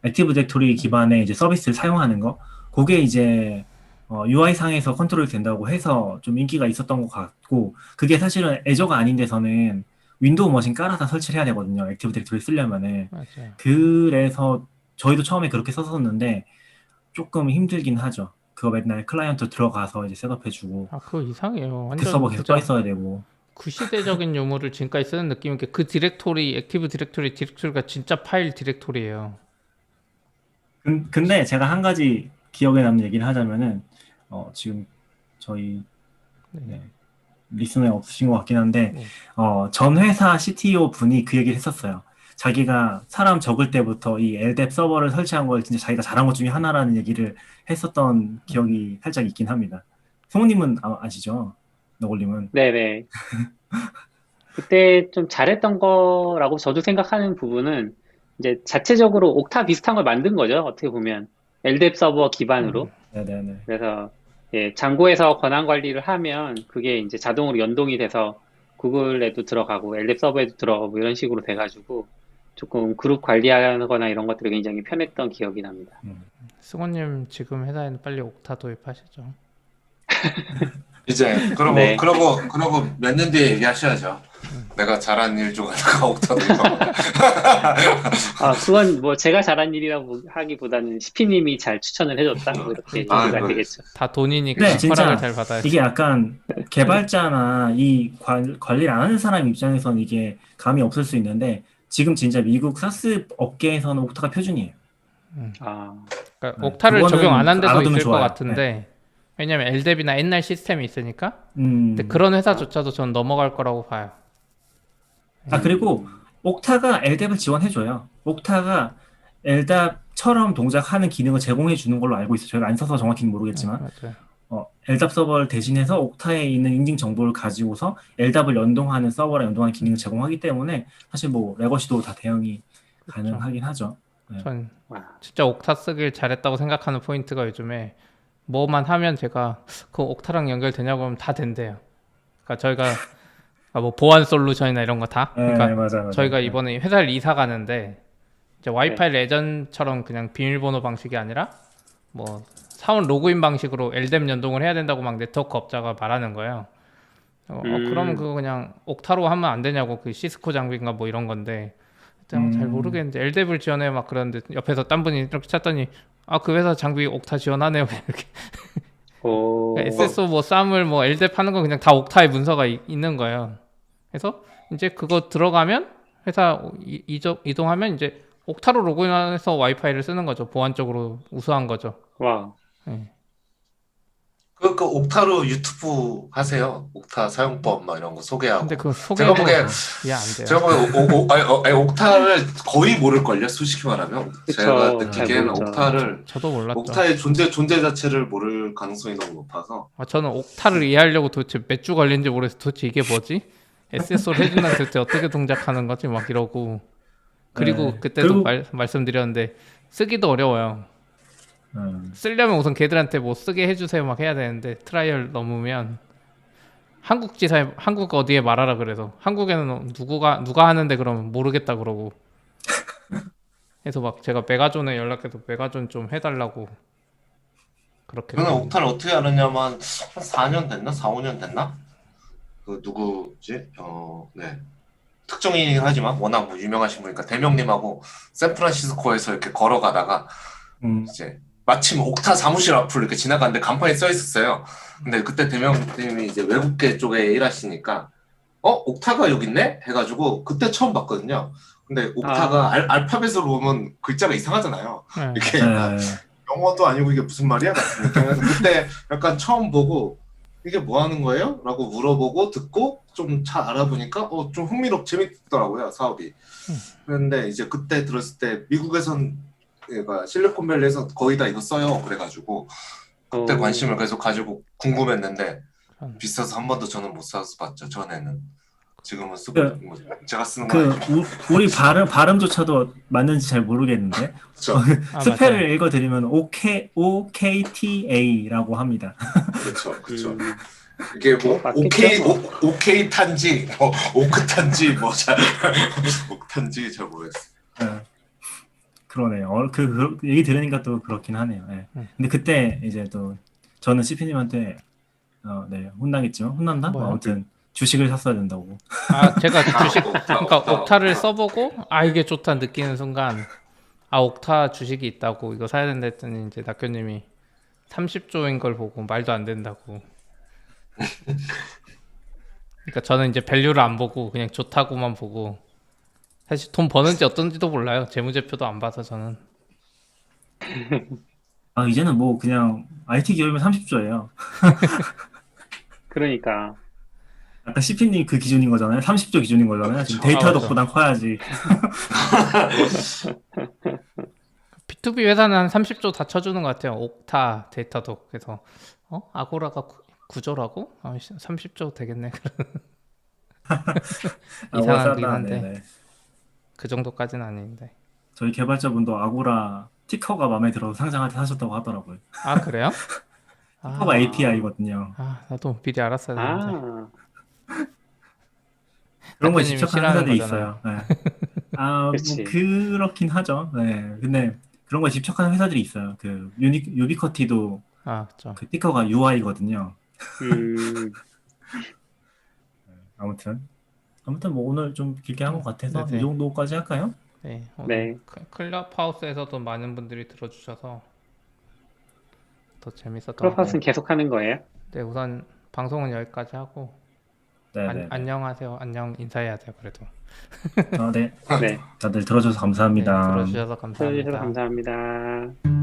액티브 디렉토리 기반의 이제 서비스를 사용하는 거. 그게 이제 UI 상에서 컨트롤이 된다고 해서 좀 인기가 있었던 것 같고 그게 사실은 애저가 아닌 데서는 윈도우 머신 깔아서 설치를 해야 되거든요. 액티브 디렉토리 쓰려면은. 맞아요. 그래서 저희도 처음에 그렇게 썼었는데 조금 힘들긴 하죠. 그거 맨날 클라이언트 들어가서 이제 셋업해주고 아, 그거 이상해요. 그 서버 완전 계속 진짜 떠 있어야 되고. 구시대적인 유물을 지금까지 쓰는 느낌인 게 그 디렉토리, 액티브 디렉토리가 진짜 파일 디렉토리예요. 근데 제가 한 가지 기억에 남는 얘기를 하자면은 지금 저희 네, 리스너에 없으신 것 같긴 한데 네. 전 회사 CTO 분이 그 얘기를 했었어요. 자기가 사람 적을 때부터 이 LDAP 서버를 설치한 걸 진짜 자기가 잘한 것 중에 하나라는 얘기를 했었던 기억이 살짝 있긴 합니다. 성우님은 아시죠? 너굴님은? 네네. 그때 좀 잘했던 거라고 저도 생각하는 부분은 이제 자체적으로 옥타 비슷한 걸 만든 거죠. 어떻게 보면. LDAP 서버 기반으로. 네네네. 그래서 예, 장고에서 권한 관리를 하면 그게 이제 자동으로 연동이 돼서 구글에도 들어가고 LDAP 서버에도 들어가고 이런 식으로 돼가지고 조금 그룹 관리하거나 이런 것들이 굉장히 편했던 기억이 납니다. 승호님 지금 회사에는 빨리 옥타 도입하시죠. 이제 그러고 네. 그러고 몇 년 뒤에 얘기하셔야죠. 내가 잘한 일 중 하나가 옥타도 이거. 아, 그건 뭐 제가 잘한 일이라고 하기보다는 시피님이 잘 추천을 해줬다. 뭐 이렇게 얘기가 그래. 되겠죠. 다 돈이니까 네, 진짜 허락을 잘 받아야지. 이게 약간 개발자나 이 관리를 안 하는 사람 입장에서는 이게 감이 없을 수 있는데 지금 진짜 미국 사스 업계에서는 옥타가 표준이에요. 아, 그러니까 네, 옥타를 그거는 적용 안 한 데도 알아두면 있을 것 좋아요. 같은데 왜냐면 LDAP이나 옛날 시스템이 있으니까. 음. 근데 그런 회사조차도 전 넘어갈 거라고 봐요. 그리고 옥타가 LDAP을 지원해줘요. 옥타가 LDAP처럼 동작하는 기능을 제공해 주는 걸로 알고 있어요. 저희가 안 써서 정확히는 모르겠지만 맞아요. LDAP 서버를 대신해서 옥타에 있는 인증 정보를 가지고서 LDAP을 연동하는 서버랑 연동하는 기능을 제공하기 때문에 사실 뭐 레거시도 다 대응이 가능하긴 하죠. 전 와. 진짜 옥타 쓰길 잘했다고 생각하는 포인트가 요즘에 뭐만 하면 제가 그 옥타랑 연결되냐고 하면 다 된대요. 그러니까 저희가 뭐 보안 솔루션이나 이런 거 다. 그러니까 네, 맞아. 저희가 이번에 회사를 이사 가는데 이제 와이파이를 예전처럼 그냥 비밀번호 방식이 아니라 뭐 사원 로그인 방식으로 LDAP 연동을 해야 된다고 막 네트워크 업자가 말하는 거예요. 그러면 그거 그냥 옥타로 하면 안 되냐고, 그 시스코 장비인가 뭐 이런 건데 잘 모르겠는데 LDAP을 지원해 막 그러는데 옆에서 딴 분이 이렇게 찾더니 아, 그 회사 장비 옥타 지원하네요. 이렇게. 오, 그러니까 SSO 뭐 쌈을 뭐 LDAP 하는 건 그냥 다 옥타에 문서가 있는 거예요. 그래서 이제 그거 들어가면 회사 이동하면 이제 옥타로 로그인해서 와이파이를 쓰는 거죠. 보안적으로 우수한 거죠. 와. 네. 그 옥타로 유튜브 하세요. 옥타 사용법 막 이런 거 소개하고. 근데 그거 제가 소개도 보기엔 이해 안 돼요. 제가 보기엔 옥타를 거의 모를걸요. 솔직히 말하면. 그쵸, 제가 잘 느끼기에는 모르죠. 옥타를 저도 몰랐죠. 옥타의 존재 자체를 모를 가능성이 너무 높아서. 저는 옥타를 이해하려고 도대체 몇 주 걸린지 모르겠어. 도대체 이게 뭐지? SSO를 해준다는 도대체 어떻게 동작하는 거지? 막 이러고. 그리고 네. 그때도 그리고- 말씀드렸는데 쓰기도 어려워요. 쓰려면 우선 걔들한테 뭐 쓰게 해주세요 막 해야 되는데 트라이얼 넘으면 한국 지사에, 한국 어디에 말하라 그래서 한국에는 누가 하는데 그러면 모르겠다 그러고. 그래서 막 제가 메가존에 연락해서 메가존 좀 해달라고 그렇게. 저는 옥타를 어떻게 알았냐면 한 4년 됐나? 4, 5년 됐나? 그 누구지? 네. 특정인이긴 하지만 워낙 뭐 유명하신 분이니까 대명님하고 샌프란시스코에서 이렇게 걸어가다가 이제 마침 옥타 사무실 앞을 이렇게 지나갔는데 간판이 써 있었어요. 근데 그때 대명님이 이제 외국계 쪽에 일하시니까 옥타가 여기 있네? 해가지고 그때 처음 봤거든요. 근데 옥타가 알파벳으로 보면 글자가 이상하잖아요. 네. 이렇게 영어도 아니고 이게 무슨 말이야? 같은 느낌. 그때 약간 처음 보고 이게 뭐 하는 거예요? 라고 물어보고 듣고 좀 잘 알아보니까 좀 재밌더라고요, 사업이. 그런데 이제 그때 들었을 때 미국에선 얘가 실리콘밸리에서 거의 다 이거 써요. 그래가지고 그때 관심을 계속 가지고 궁금했는데 비싸서 한 번도 저는 못 사서 봤죠. 전에는. 지금은 쓰고 뭐 제가 쓰는 거 아니죠. 우리 발음조차도 맞는지 잘 모르겠는데 그렇죠. 스펠을 읽어드리면 OKTA라고 합니다. 그렇죠. 이게 뭐 오케이 탄지 오크 탄지 옥탄지 잘 모르겠어요. 그러네요. 그 얘기 들으니까 또 그렇긴 하네요. 네. 근데 그때 이제 또 저는 CP님한테 혼나겠죠. 혼난다? 뭐요? 아무튼 주식을 샀어야 된다고. 아, 제가 주식 옥타, 그러니까 옥타, 옥타를 옥타. 써보고 아 이게 좋다 느끼는 순간 아 옥타 주식이 있다고 이거 사야 된다 했더니 이제 낙교님이 30조인 걸 보고 말도 안 된다고. 그러니까 저는 이제 밸류를 안 보고 그냥 좋다고만 보고 사실 돈 버는지 어떤지도 몰라요. 재무제표도 안 봐서 저는. 아, 이제는 뭐 그냥 IT 기업이면 30조예요. 그러니까 아까 CP님 그 기준인 거잖아요. 30조 기준인 거잖아요. 지금 그쵸. 데이터 아, 맞아. 덕보단 커야지. B2B 회사는 한 30조 다 쳐주는 것 같아요. 옥타, 데이터도. 그래서 아고라가 9조라고? 30조 되겠네. 이상하긴 싸다. 한데 네네. 그 정도까지는 아닌데. 저희 개발자분도 아고라 티커가 마음에 들어서 상장할 때 사셨다고 하더라고요. 아 그래요? 티커가 아, API거든요. 나도 미리 알았어야 되는데. 아 그런 거에 대표님이 집착하는 싫어하는 회사들이 거잖아요. 있어요. 네. 뭐 그치. 그렇긴 하죠. 네. 근데 그런 거에 집착하는 회사들이 있어요. 그 유비쿼티도 아 그렇죠. 그 티커가 UI거든요. 음, 아무튼 뭐 오늘 좀 길게 한 것 같아서 네네. 이 정도까지 할까요? 네, 오늘 네. 클럽하우스에서도 많은 분들이 들어주셔서 더 재밌었던 것 클럽하우스는 같아요. 계속 하는 거예요? 네, 우선 방송은 여기까지 하고 네네. 안녕하세요. 안녕 인사해야 돼요. 그래도. 네. 네. 다들 들어줘서 네, 감사합니다. 들어주셔서 들어주셔서 감사합니다. 감사합니다.